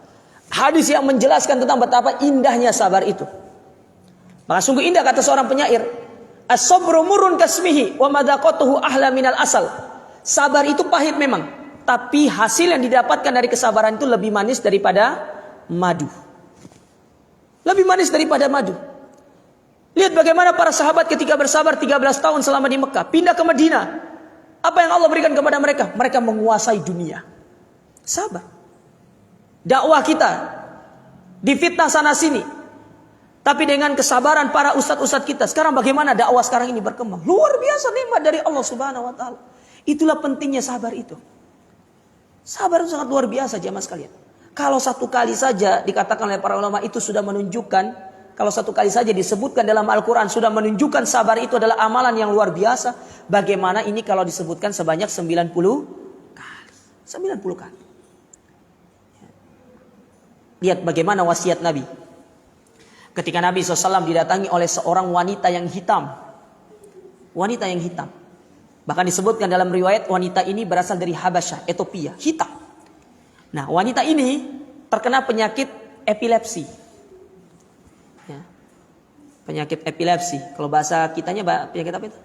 Hadis yang menjelaskan tentang betapa indahnya sabar itu. Maka sungguh indah kata seorang penyair, as-sabru murrun kasmihi wa madaqatuhu ahla minal asal. Sabar itu pahit memang, tapi hasil yang didapatkan dari kesabaran itu lebih manis daripada madu. Lebih manis daripada madu. Lihat bagaimana para sahabat ketika bersabar 13 tahun selama di Mekah, pindah ke Madinah. Apa yang Allah berikan kepada mereka? Mereka menguasai dunia. Sabar. Dakwah kita difitnah sana sini. Tapi dengan kesabaran para ustadz-ustadz kita, sekarang bagaimana dakwah sekarang ini berkembang? Luar biasa nikmat dari Allah Subhanahu wa taala. Itulah pentingnya sabar itu. Sabar itu sangat luar biasa jemaah sekalian. Kalau satu kali saja dikatakan oleh para ulama itu sudah menunjukkan, kalau satu kali saja disebutkan dalam Al-Quran sudah menunjukkan sabar itu adalah amalan yang luar biasa. Bagaimana ini kalau disebutkan sebanyak 90 kali. 90 kali. Lihat bagaimana wasiat Nabi. Ketika Nabi SAW didatangi oleh seorang wanita yang hitam. Wanita yang hitam. Bahkan disebutkan dalam riwayat wanita ini berasal dari Habasyah, Ethiopia, hitam. Nah, wanita ini terkena penyakit epilepsi. Ya. Penyakit epilepsi. Kalau bahasa kitanya penyakit apa itu?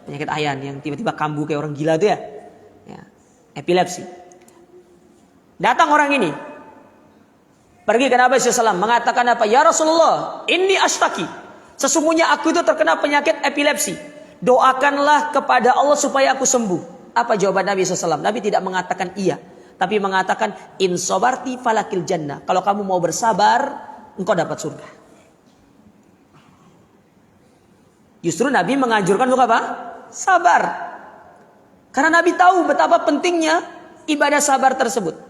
Penyakit ayan yang tiba-tiba kambuh kayak orang gila itu ya. Ya. Epilepsi. Datang orang ini. Pergi ke Nabi SAW mengatakan apa? Ya Rasulullah, ini ashtaki. Sesungguhnya aku itu terkena penyakit epilepsi. Doakanlah kepada Allah supaya aku sembuh. Apa jawaban Nabi SAW? Nabi tidak mengatakan iya. Tapi mengatakan, in sobarti falakil jannah. Kalau kamu mau bersabar, engkau dapat surga. Justru Nabi menganjurkan untuk apa? Sabar. Karena Nabi tahu betapa pentingnya ibadah sabar tersebut.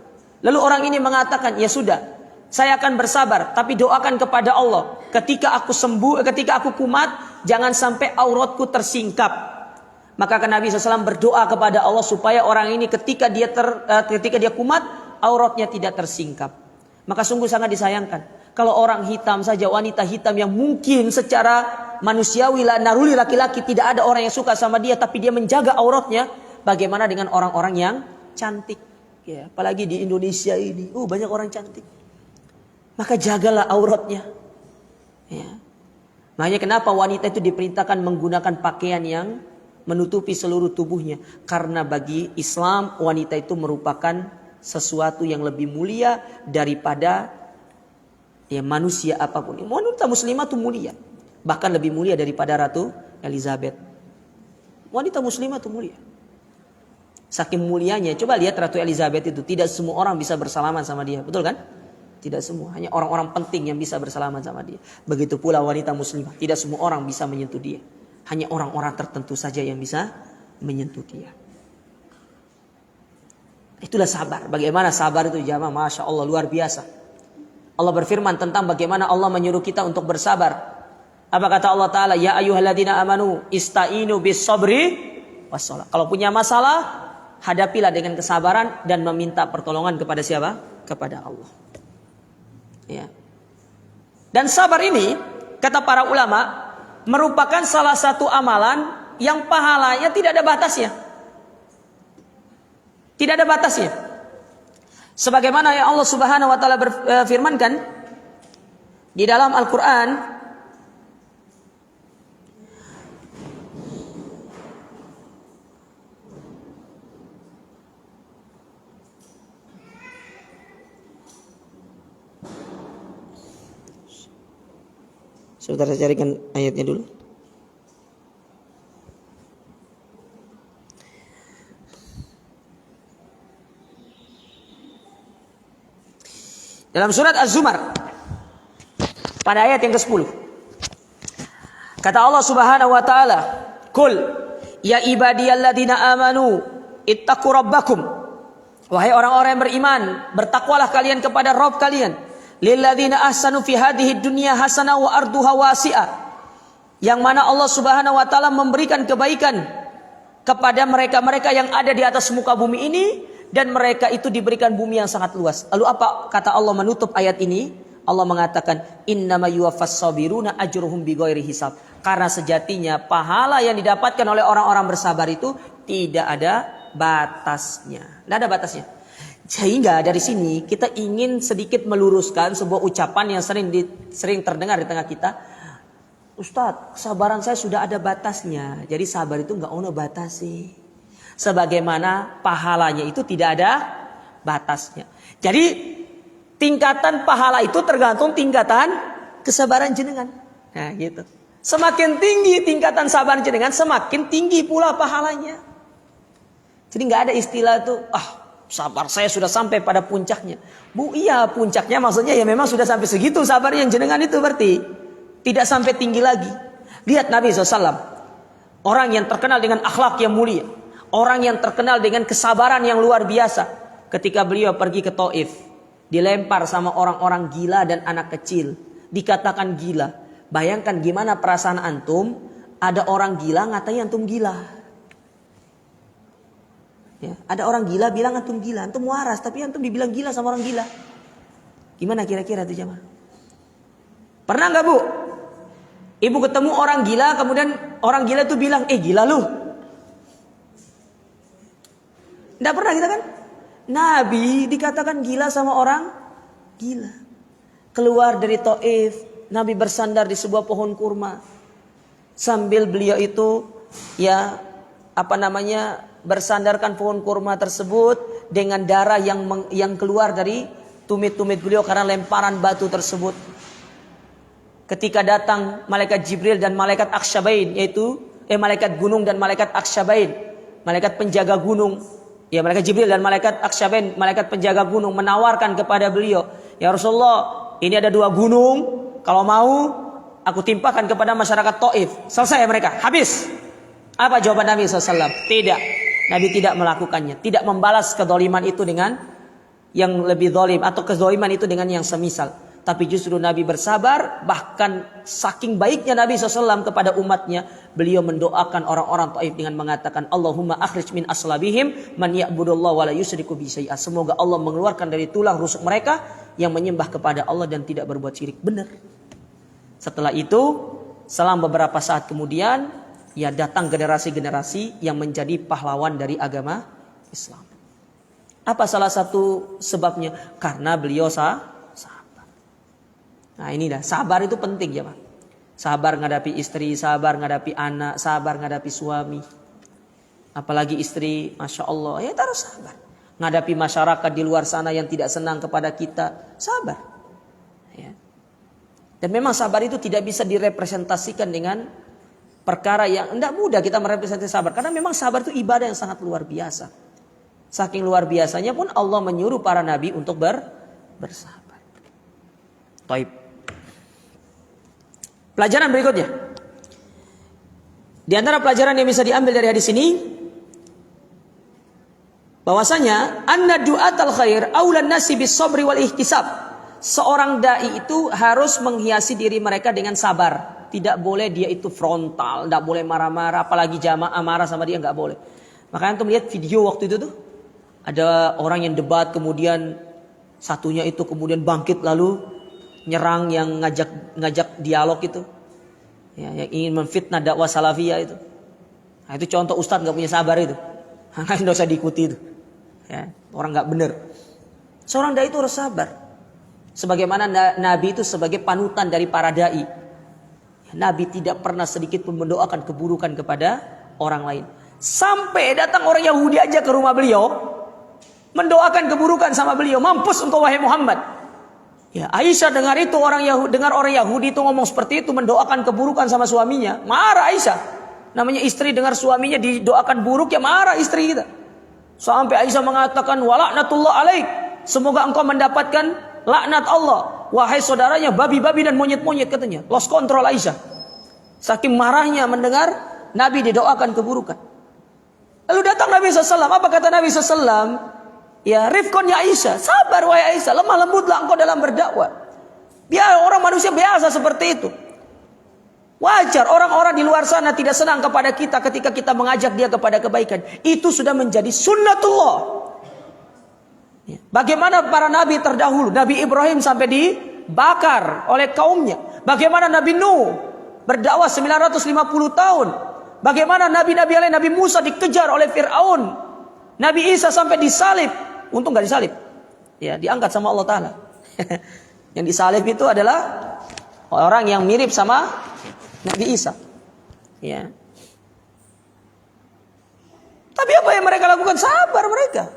Lalu orang ini mengatakan, ya sudah, saya akan bersabar, tapi doakan kepada Allah. Ketika aku sembuh, ketika aku kumat, jangan sampai auratku tersingkap. Maka Nabi SAW berdoa kepada Allah supaya orang ini ketika dia kumat, auratnya tidak tersingkap. Maka sungguh sangat disayangkan. Kalau orang hitam saja, wanita hitam yang mungkin secara manusiawi, naruli laki-laki, tidak ada orang yang suka sama dia, tapi dia menjaga auratnya. Bagaimana dengan orang-orang yang cantik? Ya, apalagi di Indonesia ini, banyak orang cantik. Maka jagalah auratnya. Ya. Makanya kenapa wanita itu diperintahkan menggunakan pakaian yang menutupi seluruh tubuhnya. Karena bagi Islam wanita itu merupakan sesuatu yang lebih mulia daripada manusia apapun. Wanita muslimah itu mulia. Bahkan lebih mulia daripada Ratu Elizabeth. Wanita muslimah itu mulia. Saking mulianya. Coba lihat Ratu Elizabeth itu. Tidak semua orang bisa bersalaman sama dia. Betul kan? Tidak semua, hanya orang-orang penting yang bisa bersalaman sama dia. Begitu pula wanita muslimah, tidak semua orang bisa menyentuh dia. Hanya orang-orang tertentu saja yang bisa menyentuh dia. Itulah sabar. Bagaimana sabar itu jamaah? Masya Allah, luar biasa. Allah berfirman tentang bagaimana Allah menyuruh kita untuk bersabar. Apa kata Allah Ta'ala? Ya ayyuhalladzina amanu ista'inu bis sabri wassalah. Kalau punya masalah, hadapilah dengan kesabaran dan meminta pertolongan kepada siapa? Kepada Allah. Ya. Dan sabar ini kata para ulama merupakan salah satu amalan yang pahalanya tidak ada batasnya. Tidak ada batasnya. Sebagaimana yang Allah Subhanahu wa taala berfirmankan di dalam Al-Qur'an, sebentar saya carikan ayatnya dulu. Dalam surat Az-Zumar pada ayat yang ke-10. Kata Allah Subhanahu wa taala, "Qul ya ibadiyalladzina amanu ittaqu rabbakum." Wahai orang-orang yang beriman, bertakwalah kalian kepada Rabb kalian. Lilladzina ahsanu fi hadhihi dunya hasanah wa arduha wasi'ah. Yang mana Allah Subhanahu wa taala memberikan kebaikan kepada mereka-mereka yang ada di atas muka bumi ini, dan mereka itu diberikan bumi yang sangat luas. Lalu apa kata Allah menutup ayat ini? Allah mengatakan, "Innama yuwaffas sabiruna ajruhum bighairi hisab." Karena sejatinya pahala yang didapatkan oleh orang-orang bersabar itu tidak ada batasnya. Tidak ada batasnya. Sehingga dari sini kita ingin sedikit meluruskan sebuah ucapan yang sering terdengar di tengah kita. Ustadz, kesabaran saya sudah ada batasnya. Jadi sabar itu nggak ono batasi. Sebagaimana pahalanya itu tidak ada batasnya. Jadi tingkatan pahala itu tergantung tingkatan kesabaran jenengan. Nah gitu. Semakin tinggi tingkatan sabar jenengan, semakin tinggi pula pahalanya. Jadi nggak ada istilah tuh, sabar saya sudah sampai pada puncaknya. Bu, iya puncaknya maksudnya ya memang sudah sampai segitu sabar yang jenengan itu berarti. Tidak sampai tinggi lagi. Lihat Nabi SAW. Orang yang terkenal dengan akhlak yang mulia. Orang yang terkenal dengan kesabaran yang luar biasa. Ketika beliau pergi ke Taif, dilempar sama orang-orang gila dan anak kecil. Dikatakan gila. Bayangkan gimana perasaan antum, ada orang gila ngatain antum gila. Ya, ada orang gila bilang antum gila, antum waras, tapi antum dibilang gila sama orang gila. Gimana kira-kira itu jemaah? Pernah nggak bu? Ibu ketemu orang gila, kemudian orang gila itu bilang, gila lu. Tidak pernah kita kan? Nabi dikatakan gila sama orang gila. Keluar dari Taif, Nabi bersandar di sebuah pohon kurma. Sambil beliau itu bersandarkan pohon kurma tersebut dengan darah yang keluar dari tumit-tumit beliau karena lemparan batu tersebut. Ketika datang malaikat Jibril dan malaikat Aksyabain, yaitu malaikat gunung dan malaikat Aksyabain, malaikat penjaga gunung. Ya, malaikat Jibril dan malaikat Aksyabain, malaikat penjaga gunung menawarkan kepada beliau, "Ya Rasulullah, ini ada 2 gunung, kalau mau aku timpakan kepada masyarakat Taif." Selesai ya mereka, habis. Apa jawaban Nabi SAW? Tidak. Nabi tidak melakukannya, tidak membalas kezaliman itu dengan yang lebih zalim atau kezaliman itu dengan yang semisal. Tapi justru Nabi bersabar, bahkan saking baiknya Nabi SAW kepada umatnya, beliau mendoakan orang-orang Taif dengan mengatakan, "Allahumma akhrij min aslabihim man ya'budullah wa la yusyriku bi syai'a." Semoga Allah mengeluarkan dari tulang rusuk mereka yang menyembah kepada Allah dan tidak berbuat syirik. Benar. Setelah itu, selang beberapa saat kemudian, datang generasi-generasi yang menjadi pahlawan dari agama Islam. Apa salah satu sebabnya? Karena beliau sabar. Nah ini dah, sabar itu penting ya Pak. Sabar menghadapi istri, sabar menghadapi anak, sabar menghadapi suami. Apalagi istri, Masya Allah, ya harus sabar. Menghadapi masyarakat di luar sana yang tidak senang kepada kita, sabar. Ya. Dan memang sabar itu tidak bisa direpresentasikan dengan perkara yang tidak mudah kita merepresentasi sabar. Karena memang sabar itu ibadah yang sangat luar biasa. Saking luar biasanya pun Allah menyuruh para nabi untuk bersabar. Taib. Pelajaran berikutnya. Di antara pelajaran yang bisa diambil dari hadis ini, bahwasanya anna du'atal khair aulan nasi bis sabri wal ihtisab. Seorang dai itu harus menghiasi diri mereka dengan sabar. Tidak boleh dia itu frontal, tidak boleh marah-marah, apalagi jamaah marah sama dia, nggak boleh. Makanya antum lihat video waktu itu tuh, ada orang yang debat, kemudian satunya itu kemudian bangkit lalu nyerang yang ngajak dialog itu, yang ingin memfitnah dakwah salafiyah itu. Nah, itu contoh ustadz nggak punya sabar itu, nggak usah diikuti itu. Ya, orang nggak bener. Seorang dai itu harus sabar. Sebagaimana Nabi itu sebagai panutan dari para dai. Nabi tidak pernah sedikit pun mendoakan keburukan kepada orang lain. Sampai datang orang Yahudi aja ke rumah beliau, mendoakan keburukan sama beliau. Mampus engkau wahai Muhammad. Ya, Aisyah dengar itu orang Yahudi itu ngomong seperti itu, mendoakan keburukan sama suaminya. Marah Aisyah. Namanya istri dengar suaminya didoakan buruk, ya marah istri kita. Sampai Aisyah mengatakan, "Wala'natullah alaik." Semoga engkau mendapatkan laknat Allah. Wahai saudaranya, babi-babi dan monyet-monyet katanya. Lost control Aisyah. Saking marahnya mendengar Nabi didoakan keburukan. Lalu datang Nabi SAW. Apa kata Nabi SAW? Ya, rifkon ya Aisyah. Sabar wahai Aisyah. Lemah lembutlah engkau dalam berdakwah. Biar orang manusia biasa seperti itu. Wajar orang-orang di luar sana tidak senang kepada kita ketika kita mengajak dia kepada kebaikan. Itu sudah menjadi sunnatullah. Bagaimana para nabi terdahulu. Nabi Ibrahim sampai dibakar oleh kaumnya. Bagaimana Nabi Nuh berdakwah 950 tahun. Bagaimana nabi-nabi lain, Nabi Musa dikejar oleh Fir'aun. Nabi Isa sampai disalib. Untung gak disalib. Ya, diangkat sama Allah Ta'ala. Yang disalib itu adalah orang yang mirip sama Nabi Isa. Ya. Tapi apa yang mereka lakukan? Sabar mereka.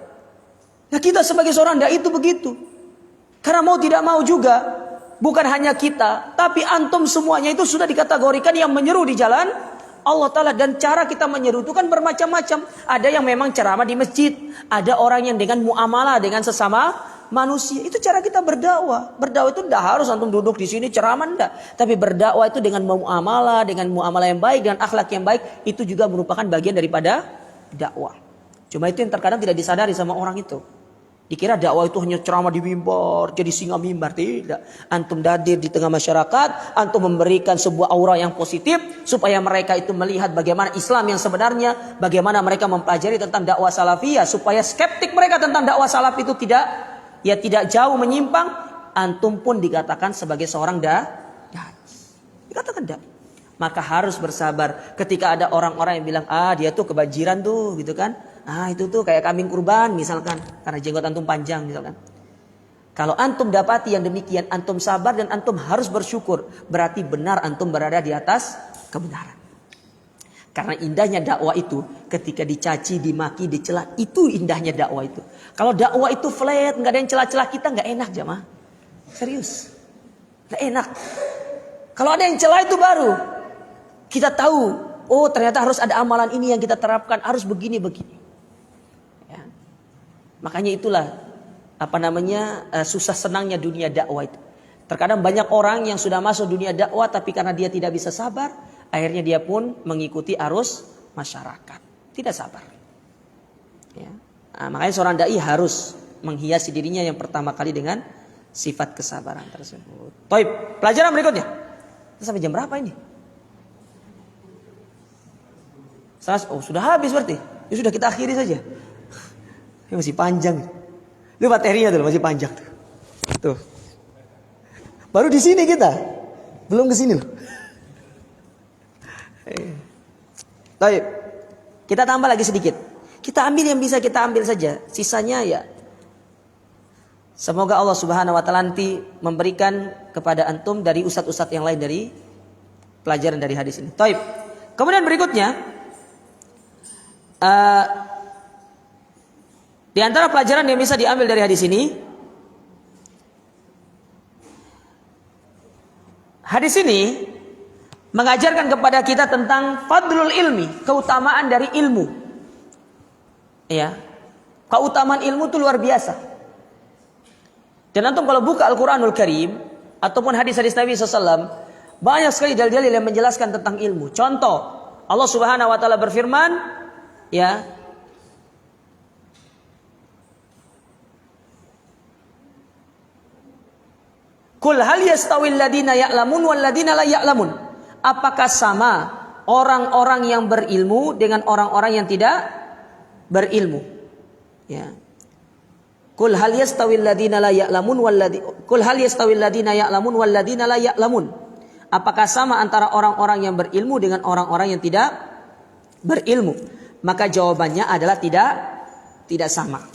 Nah, kita sebagai seorang dai itu begitu. Karena mau tidak mau juga, bukan hanya kita, tapi antum semuanya itu sudah dikategorikan yang menyeru di jalan Allah Ta'ala. Dan cara kita menyeru itu kan bermacam-macam. Ada yang memang ceramah di masjid. Ada orang yang dengan muamalah dengan sesama manusia. Itu cara kita berdakwah. Berdakwah itu tidak harus antum duduk di sini ceramah, enggak. Tapi berdakwah itu dengan muamalah yang baik, dengan akhlak yang baik. Itu juga merupakan bagian daripada dakwah. Cuma itu yang terkadang tidak disadari sama orang itu. Dikira dakwah itu hanya ceramah di mimbar, jadi singa mimbar. Tidak. Antum hadir di tengah masyarakat, antum memberikan sebuah aura yang positif supaya mereka itu melihat bagaimana Islam yang sebenarnya, bagaimana mereka mempelajari tentang dakwah salafiyah, supaya skeptik mereka tentang dakwah salaf itu tidak jauh menyimpang. Antum pun dikatakan sebagai seorang dai. Dikatakan dai. Maka harus bersabar ketika ada orang-orang yang bilang, dia tuh kebanjiran tuh, gitu kan. Itu tuh kayak kambing kurban misalkan, karena jenggot antum panjang misalkan. Kalau antum dapati yang demikian, antum sabar dan antum harus bersyukur. Berarti benar antum berada di atas kebenaran. Karena indahnya dakwah itu ketika dicaci, dimaki, dicela, itu indahnya dakwah itu. Kalau dakwah itu flat, nggak ada yang celah-celah kita, nggak enak jamaah. Serius, nggak enak. Kalau ada yang celah itu baru kita tahu, oh ternyata harus ada amalan ini yang kita terapkan, harus begini-begini. Ya. Makanya itulah susah senangnya dunia dakwah itu. Terkadang banyak orang yang sudah masuk dunia dakwah tapi karena dia tidak bisa sabar, akhirnya dia pun mengikuti arus masyarakat, tidak sabar. Ya. Makanya seorang dai harus menghiasi dirinya yang pertama kali dengan sifat kesabaran tersebut. Baik, pelajaran berikutnya. Sampai jam berapa ini? Oh, sudah habis berarti. Ya sudah, kita akhiri saja. Ini masih panjang. Ini materinya tuh masih panjang tuh. Tuh. Baru di sini kita. Belum ke sini loh. Baik. Kita tambah lagi sedikit. Kita ambil yang bisa kita ambil saja. Sisanya ya. Semoga Allah Subhanahu wa taala nanti memberikan kepada antum dari ustadz-ustadz yang lain dari pelajaran dari hadis ini. Baik. Kemudian berikutnya, di antara pelajaran yang bisa diambil dari hadis ini, hadis ini mengajarkan kepada kita tentang fadlul ilmi, keutamaan dari ilmu. Ya, keutamaan ilmu itu luar biasa. Dan antum kalau buka Al-Quranul Karim ataupun hadis-hadis Nabi SAW, banyak sekali dalil-dalil yang menjelaskan tentang ilmu. Contoh, Allah Subhanahu wa taala berfirman, ya, Qul hal yastawil ladina ya'lamun wal ladina la ya'lamun. Apakah sama orang-orang yang berilmu dengan orang-orang yang tidak berilmu? Ya. Qul hal yastawil ladina la ya'lamun Qul hal yastawil ladina ya'lamun wal ladina la ya'lamun. Apakah sama antara orang-orang yang berilmu dengan orang-orang yang tidak berilmu? Maka jawabannya adalah tidak sama.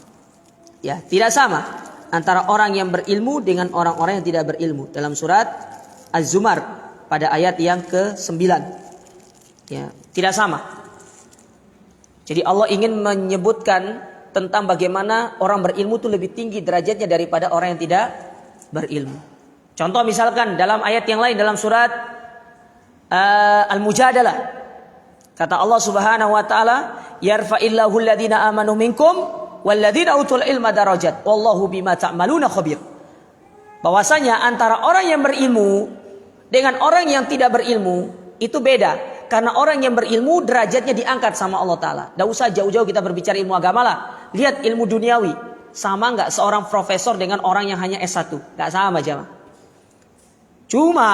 Ya, tidak sama antara orang yang berilmu dengan orang-orang yang tidak berilmu. Dalam surat Az-Zumar pada ayat yang ke-9. Ya, tidak sama. Jadi Allah ingin menyebutkan tentang bagaimana orang berilmu itu lebih tinggi derajatnya daripada orang yang tidak berilmu. Contoh misalkan dalam ayat yang lain dalam surat Al-Mujadalah. Kata Allah Subhanahu wa taala, "Yarfa'illahu alladhina amanu minkum walladzina utul ilma darajat. Wallahu bima ta'maluna khabir." bahwasanya antara orang yang berilmu dengan orang yang tidak berilmu itu beda. Karena orang yang berilmu derajatnya diangkat sama Allah Ta'ala. Tidak usah jauh-jauh kita berbicara ilmu agama lah. Lihat ilmu duniawi. Sama nggak seorang profesor dengan orang yang hanya S1? Nggak sama jemaah. Cuma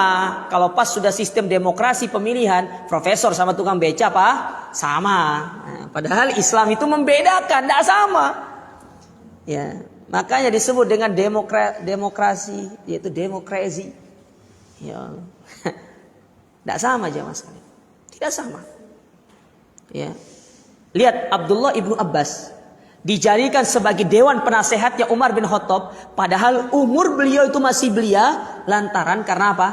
kalau pas sudah sistem demokrasi pemilihan, profesor sama tukang beca apa? Sama. Nah, padahal Islam itu membedakan, tidak sama. Ya, makanya disebut dengan demokrasi, yaitu demokrasi. Ya, tidak sama jemaah sekalian. Tidak sama. Ya. Lihat Abdullah ibnu Abbas dijadikan sebagai dewan penasehatnya Umar bin Khattab, padahal umur beliau itu masih belia lantaran karena apa?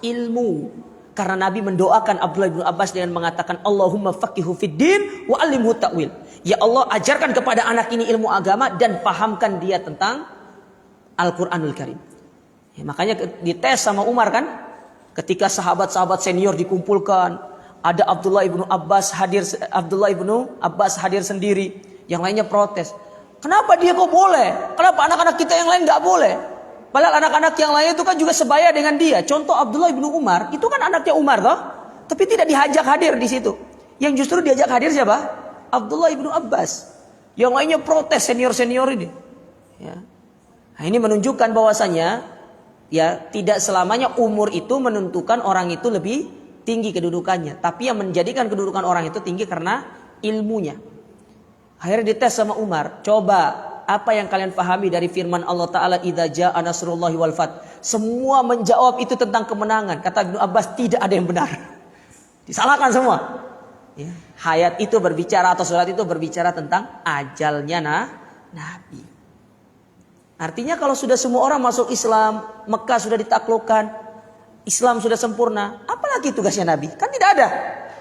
Ilmu. Karena Nabi mendoakan Abdullah ibnu Abbas dengan mengatakan Allahumma faqihu fid din wa 'allimhu ta'wil. Ya Allah, ajarkan kepada anak ini ilmu agama dan pahamkan dia tentang Al-Qur'anul Karim. Ya, makanya dites sama Umar kan? Ketika sahabat-sahabat senior dikumpulkan, ada Abdullah ibnu Abbas hadir sendiri. Yang lainnya protes. Kenapa dia kok boleh? Kenapa anak-anak kita yang lain nggak boleh? Padahal anak-anak yang lain itu kan juga sebaya dengan dia. Contoh Abdullah ibnu Umar, itu kan anaknya Umar toh, tapi tidak diajak hadir di situ. Yang justru diajak hadir siapa? Abdullah ibnu Abbas. Yang lainnya protes senior-senior ini. Ya. Nah, ini menunjukkan bahwasanya ya tidak selamanya umur itu menentukan orang itu lebih tinggi kedudukannya, tapi yang menjadikan kedudukan orang itu tinggi karena ilmunya. Akhirnya dites sama Umar, coba apa yang kalian pahami dari firman Allah Ta'ala idza jaa nasrullahi wal fath. Semua menjawab itu tentang kemenangan. Kata Ibnu Abbas, tidak ada yang benar. Disalahkan semua. Ya. Hayat itu berbicara atau surat itu berbicara tentang ajalnya Nabi. Artinya kalau sudah semua orang masuk Islam, Mekah sudah ditaklukkan, Islam sudah sempurna, apalagi tugasnya Nabi? Kan tidak ada.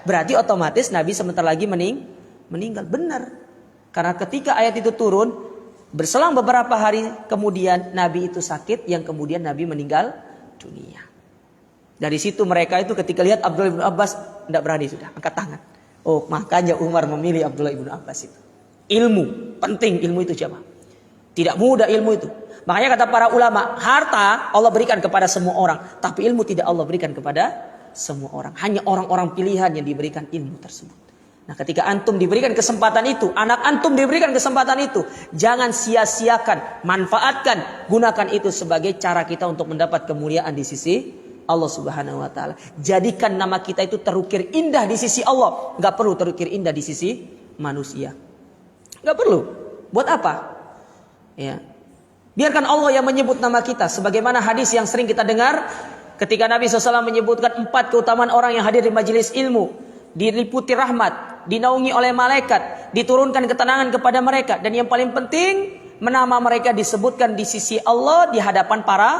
Berarti otomatis Nabi sebentar lagi meninggal. Benar. Karena ketika ayat itu turun, berselang beberapa hari kemudian Nabi itu sakit, yang kemudian Nabi meninggal dunia. Dari situ mereka itu ketika lihat Abdullah ibn Abbas, tidak berani sudah, angkat tangan. Oh, makanya Umar memilih Abdullah ibn Abbas itu. Ilmu, penting ilmu itu jemaah. Tidak mudah ilmu itu. Makanya kata para ulama, harta Allah berikan kepada semua orang, tapi ilmu tidak Allah berikan kepada semua orang. Hanya orang-orang pilihan yang diberikan ilmu tersebut. Nah, ketika antum diberikan kesempatan itu, anak antum diberikan kesempatan itu, jangan sia-siakan, manfaatkan, gunakan itu sebagai cara kita untuk mendapat kemuliaan di sisi Allah Subhanahu wa taala. Jadikan nama kita itu terukir indah di sisi Allah, enggak perlu terukir indah di sisi manusia. Enggak perlu. Buat apa? Ya. Biarkan Allah yang menyebut nama kita. Sebagaimana hadis yang sering kita dengar ketika Nabi SAW menyebutkan 4 keutamaan orang yang hadir di majelis ilmu. Diliputi rahmat, dinaungi oleh malaikat, diturunkan ketenangan kepada mereka. Dan yang paling penting, nama mereka disebutkan di sisi Allah di hadapan para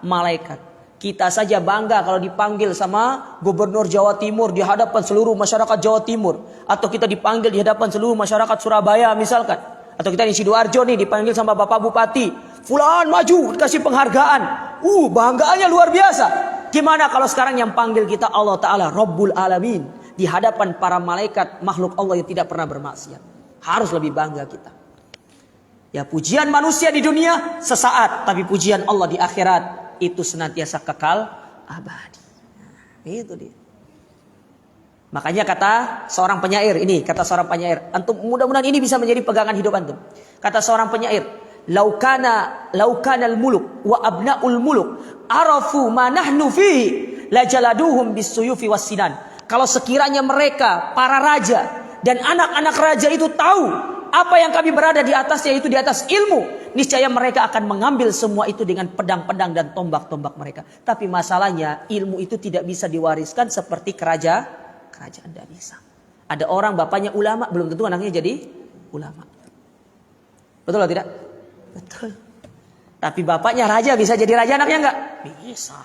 malaikat. Kita saja bangga kalau dipanggil sama Gubernur Jawa Timur di hadapan seluruh masyarakat Jawa Timur. Atau kita dipanggil di hadapan seluruh masyarakat Surabaya misalkan. Atau kita di Sidoarjo nih dipanggil sama Bapak Bupati. Fulan maju, dikasih penghargaan. Banggaannya luar biasa. Gimana kalau sekarang yang panggil kita Allah Ta'ala, Rabbul Alamin. Di hadapan para malaikat makhluk Allah yang tidak pernah bermaksiat. Harus lebih bangga kita. Ya, pujian manusia di dunia sesaat. Tapi pujian Allah di akhirat itu senantiasa kekal abadi. Nah, itu dia. Makanya kata seorang penyair ini, antum mudah-mudahan ini bisa menjadi pegangan hidup antum. Kata seorang penyair, laukanal muluk wa abnaul muluk arafu ma nahnu fihi lajaladuhum bisuyufi wassinan. Kalau sekiranya mereka, para raja dan anak-anak raja itu tahu apa yang kami berada di atasnya, itu di atas ilmu, niscaya mereka akan mengambil semua itu dengan pedang-pedang dan tombak-tombak mereka. Tapi masalahnya ilmu itu tidak bisa diwariskan seperti kerajaan tidak bisa. Ada orang bapaknya ulama, belum tentu anaknya jadi ulama. Betul atau tidak? Betul. Tapi bapaknya raja, bisa jadi raja anaknya enggak? Bisa.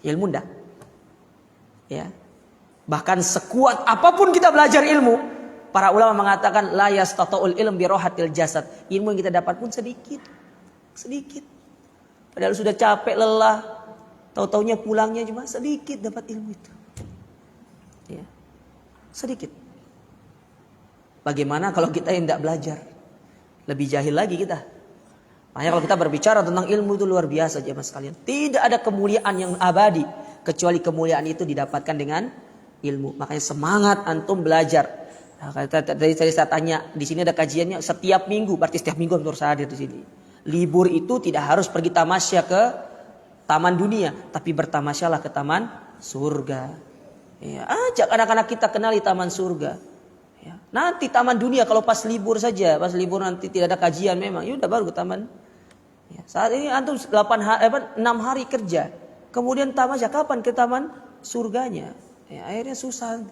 Ilmu enggak. Ya. Bahkan sekuat apapun kita belajar ilmu, para ulama mengatakan la yastataul ilm bi rohatil jasad. Ilmu yang kita dapat pun sedikit. Padahal sudah capek, lelah, tahu-taunya pulangnya cuma sedikit dapat ilmu itu. Ya. Sedikit. Bagaimana kalau kita yang tidak belajar? Lebih jahil lagi kita. Makanya kalau kita berbicara tentang ilmu itu luar biasa jemaah sekalian. Tidak ada kemuliaan yang abadi kecuali kemuliaan itu didapatkan dengan ilmu. Makanya semangat antum belajar. Nah, tadi saya tanya, di sini ada kajiannya setiap minggu, berarti setiap minggu antum harus hadir di sini. Libur itu tidak harus pergi tamasya ke taman dunia, tapi bertamasyalah ke taman surga. Ya, ajak anak-anak kita kenali taman surga. Ya, nanti taman dunia kalau pas libur saja, pas libur nanti tidak ada kajian memang, ya udah baru ke taman. Ya, saat ini antum 6 hari kerja, kemudian tamasya kapan ke taman surganya? Ya, akhirnya susah.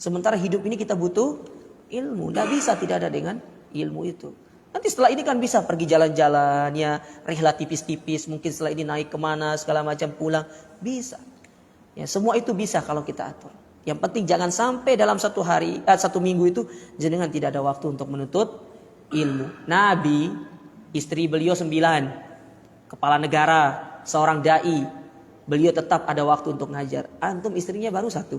Sementara hidup ini kita butuh ilmu, tidak bisa tidak ada dengan ilmu itu. Nanti setelah ini kan bisa pergi jalan-jalan, ya, rihlah tipis-tipis, mungkin setelah ini naik kemana segala macam pulang, bisa. Ya, semua itu bisa kalau kita atur. Yang penting jangan sampai dalam satu minggu itu jenengan tidak ada waktu untuk menuntut ilmu. Nabi, istri beliau 9, kepala negara, seorang dai, beliau tetap ada waktu untuk ngajar. Antum istrinya baru 1.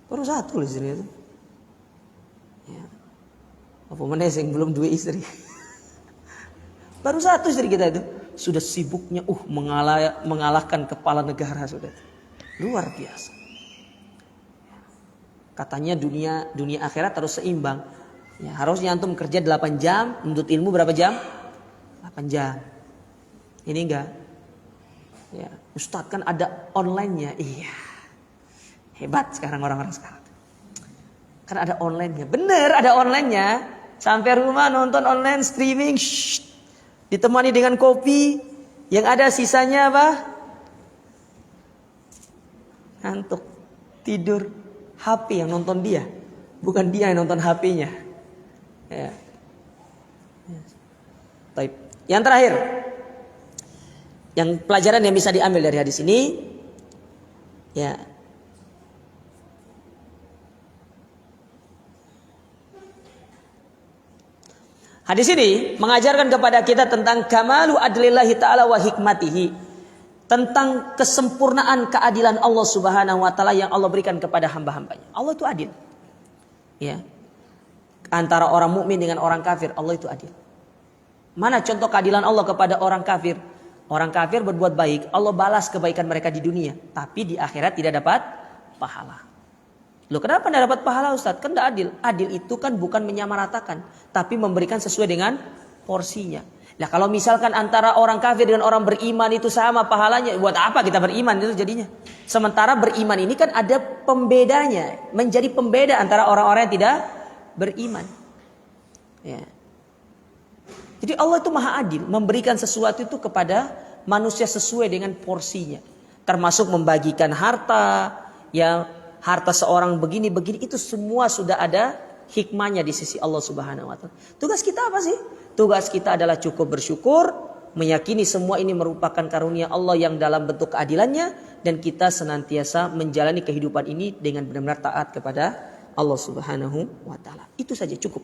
Baru 1 istrinya itu. Ya. Apa mana yang belum 2 istri. Baru 1 istri kita itu. Sudah sibuknya mengalahkan kepala negara sudah. Luar biasa. Katanya dunia akhirat harus seimbang. Ya, harusnya antum kerja 8 jam, menuntut ilmu berapa jam? 8 jam. Ini enggak. Ya, Ustadz kan ada online-nya. Iya. Hebat sekarang orang-orang sekarang. Kan ada online-nya. Bener ada online-nya. Sampai rumah nonton online streaming. Ditemani dengan kopi. Yang ada sisanya apa? Ngantuk. Tidur. HP yang nonton dia. Bukan dia yang nonton HP-nya. Ya. Baik. Yang terakhir. Yang pelajaran yang bisa diambil dari hadis ini. Ya. Hadis ini mengajarkan kepada kita tentang kamalu adlillahi ta'ala wa hikmatihi. Tentang kesempurnaan keadilan Allah subhanahu wa ta'ala yang Allah berikan kepada hamba-hambanya. Allah itu adil. Ya. Antara orang mukmin dengan orang kafir, Allah itu adil. Mana contoh keadilan Allah kepada orang kafir? Orang kafir berbuat baik, Allah balas kebaikan mereka di dunia. Tapi di akhirat tidak dapat pahala. Loh, kenapa tidak dapat pahala Ustaz? Kan tidak adil. Adil itu kan bukan menyamaratakan, tapi memberikan sesuai dengan porsinya. Nah, kalau misalkan antara orang kafir dengan orang beriman itu sama pahalanya, buat apa kita beriman itu jadinya? Sementara beriman ini kan ada pembedanya, menjadi pembeda antara orang-orang yang tidak beriman. Ya. Jadi Allah itu maha adil, memberikan sesuatu itu kepada manusia sesuai dengan porsinya. Termasuk membagikan harta, yang harta seorang begini-begini, itu semua sudah ada hikmahnya di sisi Allah subhanahu wa ta'ala. Tugas kita apa sih? Tugas kita adalah cukup bersyukur, meyakini semua ini merupakan karunia Allah yang dalam bentuk keadilannya, dan kita senantiasa menjalani kehidupan ini dengan benar-benar taat kepada Allah subhanahu wa ta'ala. Itu saja cukup.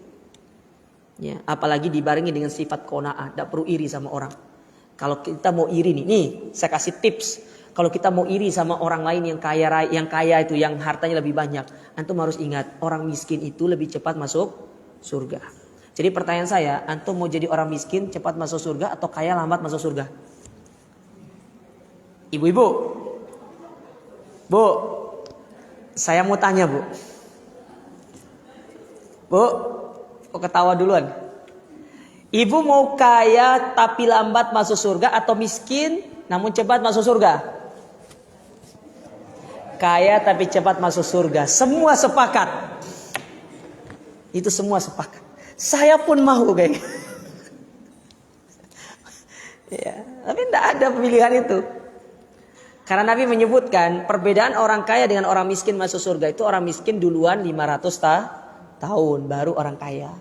Ya, apalagi dibarengi dengan sifat qanaah, tidak perlu iri sama orang. Kalau kita mau iri nih saya kasih tips. Kalau kita mau iri sama orang lain yang kaya itu, yang hartanya lebih banyak, antum harus ingat orang miskin itu lebih cepat masuk surga. Jadi pertanyaan saya, antum mau jadi orang miskin cepat masuk surga atau kaya lambat masuk surga? Ibu-ibu, Bu, saya mau tanya Bu. Bu, kok ketawa duluan? Ibu mau kaya tapi lambat masuk surga atau miskin namun cepat masuk surga? Kaya tapi cepat masuk surga. Semua sepakat. Itu semua sepakat. Saya pun mau kayak. Ya, tapi tidak ada pilihan itu. Karena Nabi menyebutkan perbedaan orang kaya dengan orang miskin masuk surga itu orang miskin duluan 500 tahun baru orang kaya.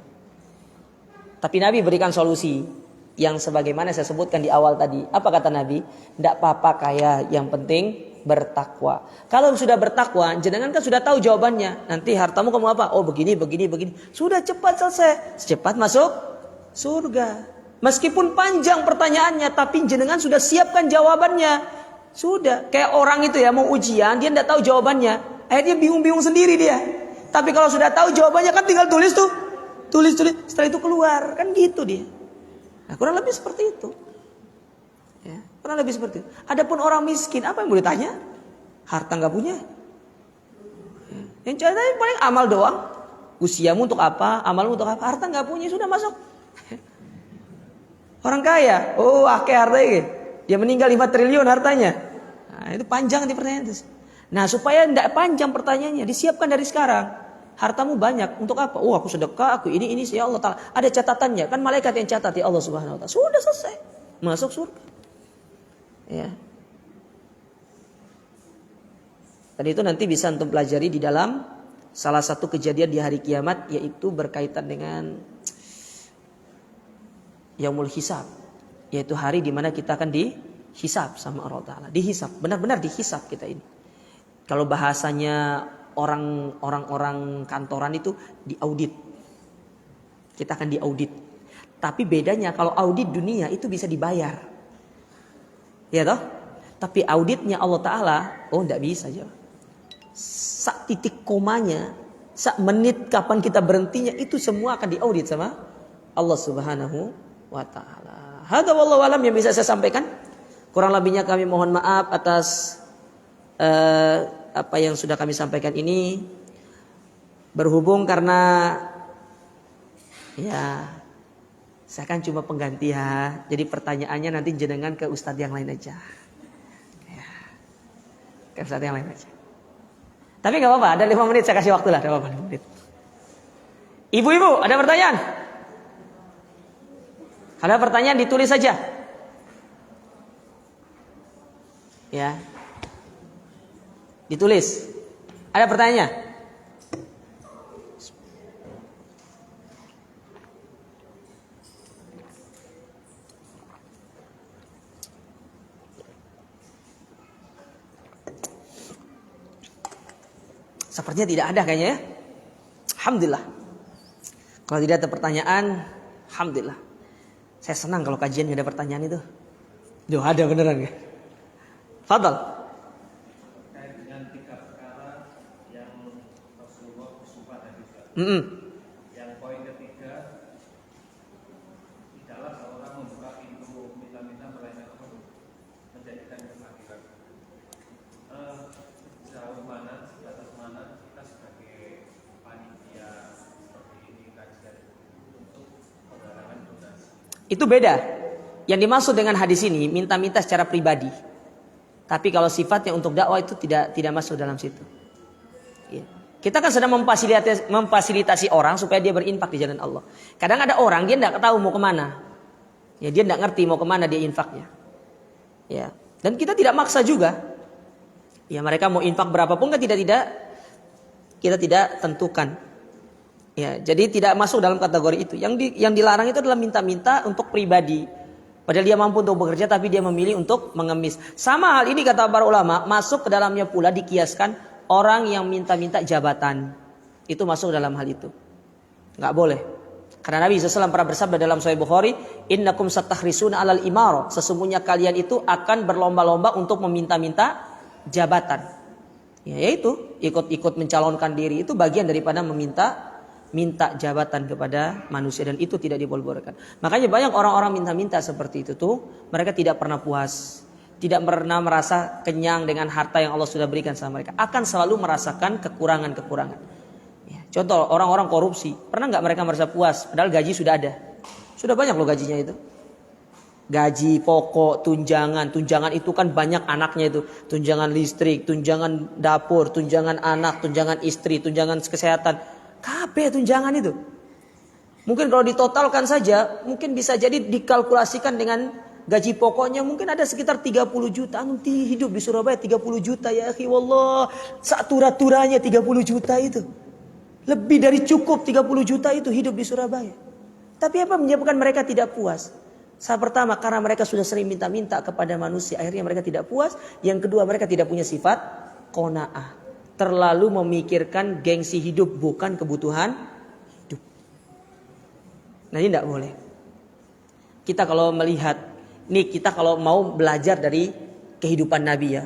Tapi Nabi berikan solusi yang sebagaimana saya sebutkan di awal tadi. Apa kata Nabi? Tidak apa-apa kaya, yang penting bertakwa. Kalau sudah bertakwa, jenengan kan sudah tahu jawabannya. Nanti hartamu kamu apa? Oh begini. Sudah cepat selesai. Cepat masuk surga. Meskipun panjang pertanyaannya, tapi jenengan sudah siapkan jawabannya. Sudah. Kayak orang itu ya mau ujian, dia tidak tahu jawabannya. Akhirnya bingung-bingung sendiri dia. Tapi kalau sudah tahu jawabannya kan tinggal tulis tuh. tulis, setelah itu keluar, kan gitu dia. Nah, kurang lebih seperti itu. Ya, kurang lebih seperti itu. Adapun orang miskin, apa yang mau ditanya? Harta nggak punya. Yang cari paling amal doang. Usiamu untuk apa? Amalmu untuk apa? Harta nggak punya, sudah masuk. Orang kaya, akeh hartanya. Dia meninggal 5 triliun hartanya. Nah, itu panjang di pertanyaan itu. Nah, supaya tidak panjang pertanyaannya, disiapkan dari sekarang. Hartamu banyak, untuk apa? Aku sedekah, aku ini ya Allah Ta'ala. Ada catatannya, kan malaikat yang catat ya Allah Subhanahu Wa Ta'ala. Sudah selesai, masuk surga. Ya. Dan itu nanti bisa untuk pelajari di dalam salah satu kejadian di hari kiamat, yaitu berkaitan dengan Yaumul Hisab, yaitu hari di mana kita akan dihisab sama Allah Ta'ala. Dihisab, benar-benar dihisab kita ini. Kalau bahasanya orang-orang kantoran itu diaudit. Kita akan diaudit. Tapi bedanya kalau audit dunia itu bisa dibayar. Ya toh? Tapi auditnya Allah Ta'ala, enggak bisa aja. Sak titik komanya, sak menit kapan kita berhentinya, itu semua akan diaudit sama Allah Subhanahu wa Ta'ala. Hadza wallahu alam yang bisa saya sampaikan. Kurang lebihnya kami mohon maaf atas apa yang sudah kami sampaikan ini. Berhubung karena ya saya kan cuma pengganti ya. Jadi pertanyaannya nanti jenengan ke ustadz yang lain aja. Ya, ke ustadz yang lain aja. Tapi gak apa-apa, ada 5 menit saya kasih waktu lah. Ada apa-apa 5 menit. Ibu-ibu, ada pertanyaan? Ada pertanyaan ditulis saja. Ya. Ditulis. Ada pertanyaannya? Sepertinya tidak ada kayaknya ya. Alhamdulillah. Kalau tidak ada pertanyaan, alhamdulillah. Saya senang kalau kajian ada pertanyaan itu. Duh, ada beneran ya. Fadal. Terkait dengan 3 perkara yang Rasulullah bersifat tadi. Yang poin ketiga, tidaklah seorang membuka pintu minta-minta melainkan Allah menjadikan kematian. Sejauh mana, batas mana kita sebagai panitia seperti ini kajian untuk penggalangan donasi? Itu beda. Yang dimaksud dengan hadis ini minta-minta secara pribadi. Tapi kalau sifatnya untuk dakwah itu tidak masuk dalam situ. Ya. Kita kan sedang memfasilitasi orang supaya dia berinfak di jalan Allah. Kadang ada orang dia tidak tahu mau kemana. Ya, dia tidak ngerti mau kemana dia infaknya. Ya. Dan kita tidak maksa juga. Ya, mereka mau infak berapapun kan kita tidak tentukan. Ya, jadi tidak masuk dalam kategori itu. Yang dilarang itu adalah minta-minta untuk pribadi. Padahal dia mampu untuk bekerja tapi dia memilih untuk mengemis. Sama hal ini kata para ulama, masuk ke dalamnya pula dikiaskan orang yang minta-minta jabatan. Itu masuk dalam hal itu. Enggak boleh. Karena Nabi SAW pernah bersabda dalam Sahih Bukhari, "Innakum satahrisuna 'alal imarah." Sesungguhnya kalian itu akan berlomba-lomba untuk meminta-minta jabatan. Ya, yaitu ikut-ikut mencalonkan diri itu bagian daripada minta jabatan kepada manusia, dan itu tidak dibolehkan. Makanya banyak orang-orang minta-minta seperti itu tuh, mereka tidak pernah puas, tidak pernah merasa kenyang dengan harta yang Allah sudah berikan sama mereka, akan selalu merasakan kekurangan-kekurangan. Ya, contoh orang-orang korupsi, pernah nggak mereka merasa puas? Padahal gaji sudah ada, sudah banyak loh gajinya itu. Gaji pokok, tunjangan itu kan banyak anaknya itu, tunjangan listrik, tunjangan dapur, tunjangan anak, tunjangan istri, tunjangan kesehatan. Kabeh tunjangan itu. Mungkin kalau ditotalkan saja, mungkin bisa jadi dikalkulasikan dengan gaji pokoknya mungkin ada sekitar 30 juta. Nanti hidup di Surabaya 30 juta ya akhi wallah. Satura-turanya 30 juta itu. Lebih dari cukup 30 juta itu hidup di Surabaya. Tapi apa menyebabkan mereka tidak puas? Saat pertama karena mereka sudah sering minta-minta kepada manusia, akhirnya mereka tidak puas. Yang kedua mereka tidak punya sifat qanaah. Terlalu memikirkan gengsi hidup bukan kebutuhan hidup. Nah ini tidak boleh. Kita kalau melihat, kita kalau mau belajar dari kehidupan Nabi ya.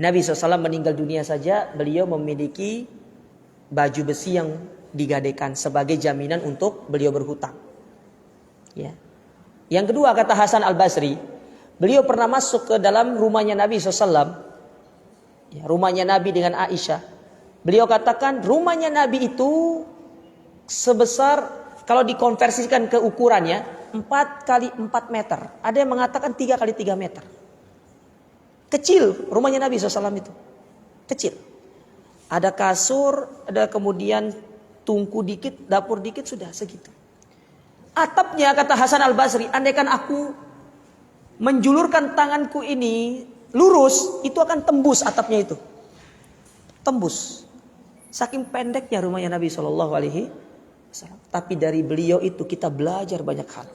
Nabi SAW meninggal dunia saja, beliau memiliki baju besi yang digadaikan sebagai jaminan untuk beliau berhutang. Ya. Yang kedua, kata Hasan Al-Basri, beliau pernah masuk ke dalam rumahnya Nabi SAW, ya, rumahnya Nabi dengan Aisyah. Beliau katakan rumahnya Nabi itu sebesar, kalau dikonversikan ke ukurannya, 4 kali 4 meter. Ada yang mengatakan 3 kali 3 meter. Kecil rumahnya Nabi SAW itu. Kecil. Ada kasur, ada kemudian tungku dikit, dapur dikit, sudah segitu. Atapnya, kata Hasan Al-Basri, andaikan aku menjulurkan tanganku ini lurus, itu akan tembus atapnya itu. Tembus. Saking pendeknya rumahnya Nabi SAW. Tapi dari beliau itu kita belajar banyak hal.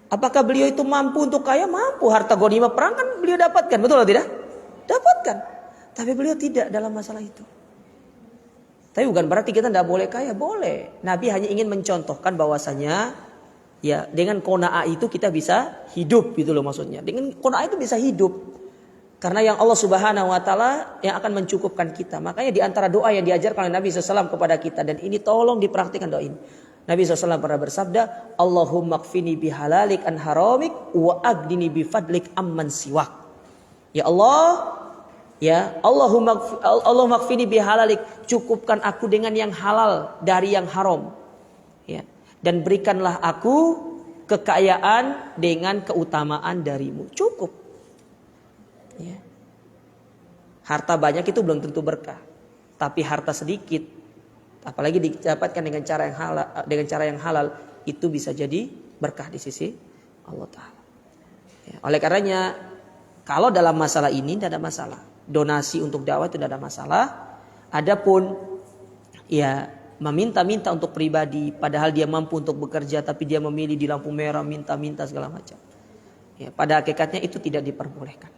Apakah beliau itu mampu untuk kaya? Mampu. Harta ghanimah perang kan beliau dapatkan. Betul atau tidak? Dapatkan. Tapi beliau tidak dalam masalah itu. Tapi bukan berarti kita tidak boleh kaya. Boleh. Nabi hanya ingin mencontohkan bahwasanya, ya, dengan qanaah itu kita bisa hidup, gitu loh maksudnya. Dengan qanaah itu bisa hidup. Karena yang Allah Subhanahu wa taala yang akan mencukupkan kita. Makanya di antara doa yang diajarkan oleh Nabi SAW kepada kita, dan ini tolong diperhatikan doa ini. Nabi SAW pernah bersabda, Allahumma kfini bihalalik an haramik wa agdini bifadlik amman siwak. Ya Allah, ya Allahumma kfini bihalalik, cukupkan aku dengan yang halal dari yang haram. Ya. Dan berikanlah aku kekayaan dengan keutamaan darimu. Cukup. Ya. Harta banyak itu belum tentu berkah. Tapi harta sedikit, apalagi didapatkan dengan cara yang halal, itu bisa jadi berkah di sisi Allah Ta'ala. Ya. Oleh karenanya, kalau dalam masalah ini tidak ada masalah. Donasi untuk dakwah itu tidak ada masalah. Adapun ya meminta-minta untuk pribadi, padahal dia mampu untuk bekerja, tapi dia memilih di lampu merah, minta-minta segala macam. Ya, pada hakikatnya itu tidak diperbolehkan.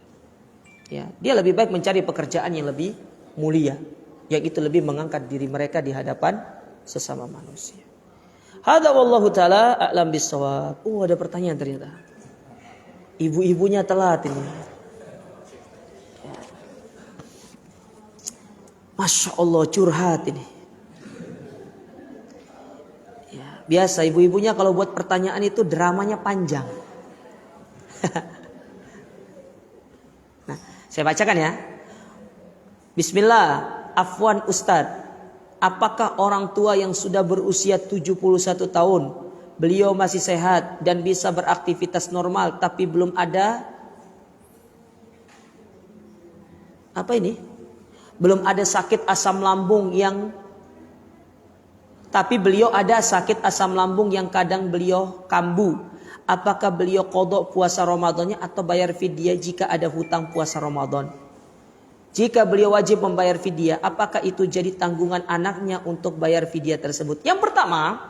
Ya, dia lebih baik mencari pekerjaan yang lebih mulia, yang itu lebih mengangkat diri mereka di hadapan sesama manusia. Hadza wallahu taala a'lam bissawab. Ada pertanyaan ternyata. Ibu-ibunya telat ini. Ya. Masya Allah, curhat ini. Ya, biasa ibu-ibunya kalau buat pertanyaan itu dramanya panjang. Nah, saya bacakan ya. Bismillah. Afwan Ustadz, apakah orang tua yang sudah berusia 71 tahun, beliau masih sehat dan bisa beraktivitas normal, tapi belum ada belum ada sakit asam lambung tapi beliau ada sakit asam lambung yang kadang beliau kambuh. Apakah beliau qadha puasa Ramadannya atau bayar fidyah jika ada hutang puasa Ramadan? Jika beliau wajib membayar fidyah, apakah itu jadi tanggungan anaknya untuk bayar fidyah tersebut? Yang pertama,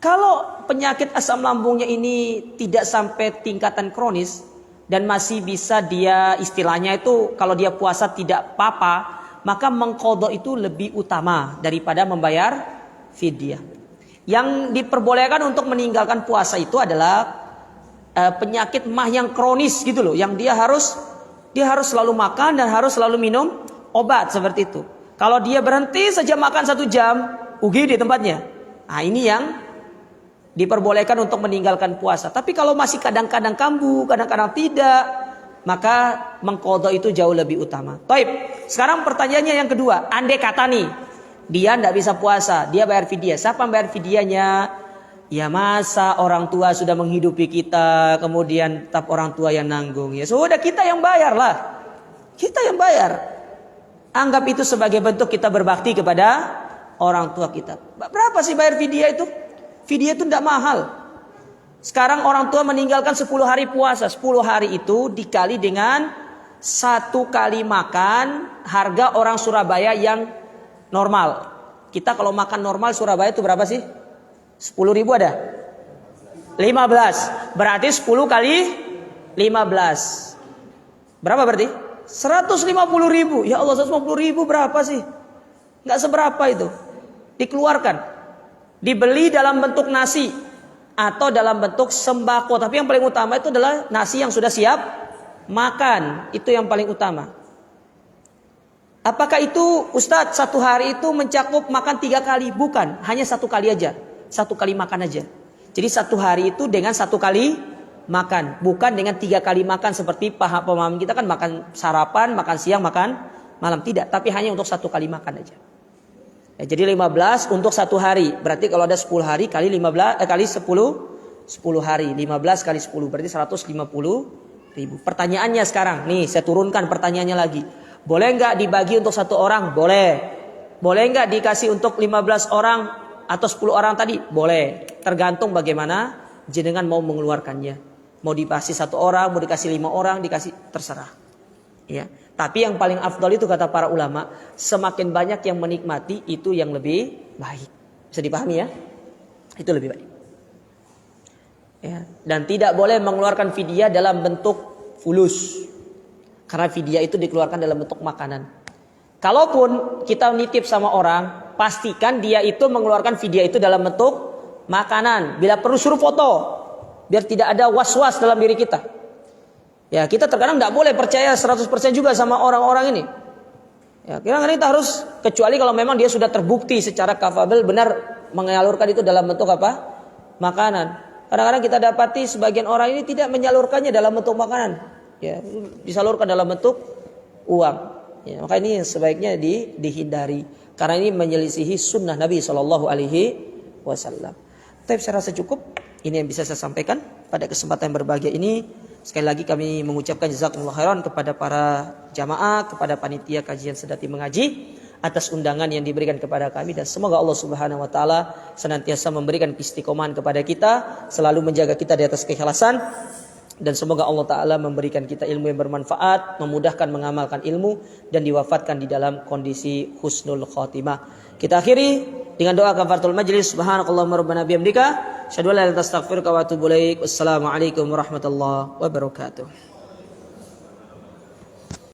kalau penyakit asam lambungnya ini tidak sampai tingkatan kronis dan masih bisa dia, istilahnya itu kalau dia puasa tidak apa-apa, maka mengqadha itu lebih utama daripada membayar fidyah. Yang diperbolehkan untuk meninggalkan puasa itu adalah penyakit mah yang kronis gitu loh, yang dia harus selalu makan dan harus selalu minum obat seperti itu. Kalau dia berhenti saja makan 1 jam, UGD tempatnya. Nah, ini yang diperbolehkan untuk meninggalkan puasa. Tapi kalau masih kadang-kadang kambuh, kadang-kadang tidak, maka mengqadha itu jauh lebih utama. Taib. Sekarang pertanyaannya yang kedua, andai kata nih, dia tidak bisa puasa, dia bayar fidyah. Siapa yang bayar fidyahnya? Ya masa orang tua sudah menghidupi kita, kemudian tetap orang tua yang nanggung. Ya sudah, kita yang bayar lah. Kita yang bayar. Anggap itu sebagai bentuk kita berbakti kepada orang tua kita. Berapa sih bayar fidyah itu? Fidyah itu tidak mahal. Sekarang orang tua meninggalkan 10 hari puasa. 10 hari itu dikali dengan 1 kali makan harga orang Surabaya yang normal. Kita kalau makan normal Surabaya itu berapa sih? 10.000 ada? 15. Berarti 10 kali 15. Berapa berarti? 150.000. Ya Allah, 150.000 berapa sih? Nggak seberapa itu. Dikeluarkan. Dibeli dalam bentuk nasi atau dalam bentuk sembako. Tapi yang paling utama itu adalah nasi yang sudah siap makan. Itu yang paling utama. Apakah itu Ustadz satu hari itu mencakup makan 3 kali? Bukan, hanya 1 kali aja. 1 kali makan aja. Jadi 1 hari itu dengan 1 kali makan. Bukan dengan 3 kali makan seperti pemahaman kita kan makan sarapan, makan siang, makan malam. Tidak, tapi hanya untuk 1 kali makan aja. Ya, jadi 15 untuk 1 hari. Berarti kalau ada 10 hari kali 10 hari. 15 kali 10 berarti 150.000. Pertanyaannya sekarang, nih saya turunkan pertanyaannya lagi. Boleh nggak dibagi untuk 1 orang? Boleh. Boleh nggak dikasih untuk 15 orang atau 10 orang tadi? Boleh. Tergantung bagaimana jenengan mau mengeluarkannya. Mau dikasih 1 orang, mau dikasih 5 orang, dikasih terserah. Ya. Tapi yang paling afdal itu kata para ulama, semakin banyak yang menikmati itu yang lebih baik. Bisa dipahami ya? Itu lebih baik. Ya. Dan tidak boleh mengeluarkan fidyah dalam bentuk fulus. Karena fidyah itu dikeluarkan dalam bentuk makanan. Kalaupun kita nitip sama orang, pastikan dia itu mengeluarkan fidyah itu dalam bentuk makanan. Bila perlu suruh foto, biar tidak ada was-was dalam diri kita. Ya, kita terkadang tidak boleh percaya 100% juga sama orang-orang ini. Ya, kadang-kadang kita harus, kecuali kalau memang dia sudah terbukti secara kafabel benar menyalurkan itu dalam bentuk apa? Makanan. Kadang-kadang kita dapati sebagian orang ini tidak menyalurkannya dalam bentuk makanan. Ya, disalurkan dalam bentuk uang. Ya, maka ini sebaiknya dihindari karena ini menyelisihi sunnah Nabi Shallallahu Alaihi Wasallam. Tapi saya rasa cukup. Ini yang bisa saya sampaikan pada kesempatan yang berbahagia ini. Sekali lagi kami mengucapkan jazakumullah khairan kepada para jamaah, kepada panitia kajian Sedati Mengaji atas undangan yang diberikan kepada kami, dan semoga Allah Subhanahu wa taala senantiasa memberikan istiqomahan kepada kita, selalu menjaga kita di atas keikhlasan. Dan semoga Allah Ta'ala memberikan kita ilmu yang bermanfaat, memudahkan mengamalkan ilmu, dan diwafatkan di dalam kondisi husnul khotimah. Kita akhiri dengan doa kafaratul majlis. Subhanakallahumma rabbana bihamdika, asyhadu an la ilaha illa anta astaghfiruka wa atubu ilaik. Wassalamualaikum warahmatullahi wabarakatuh.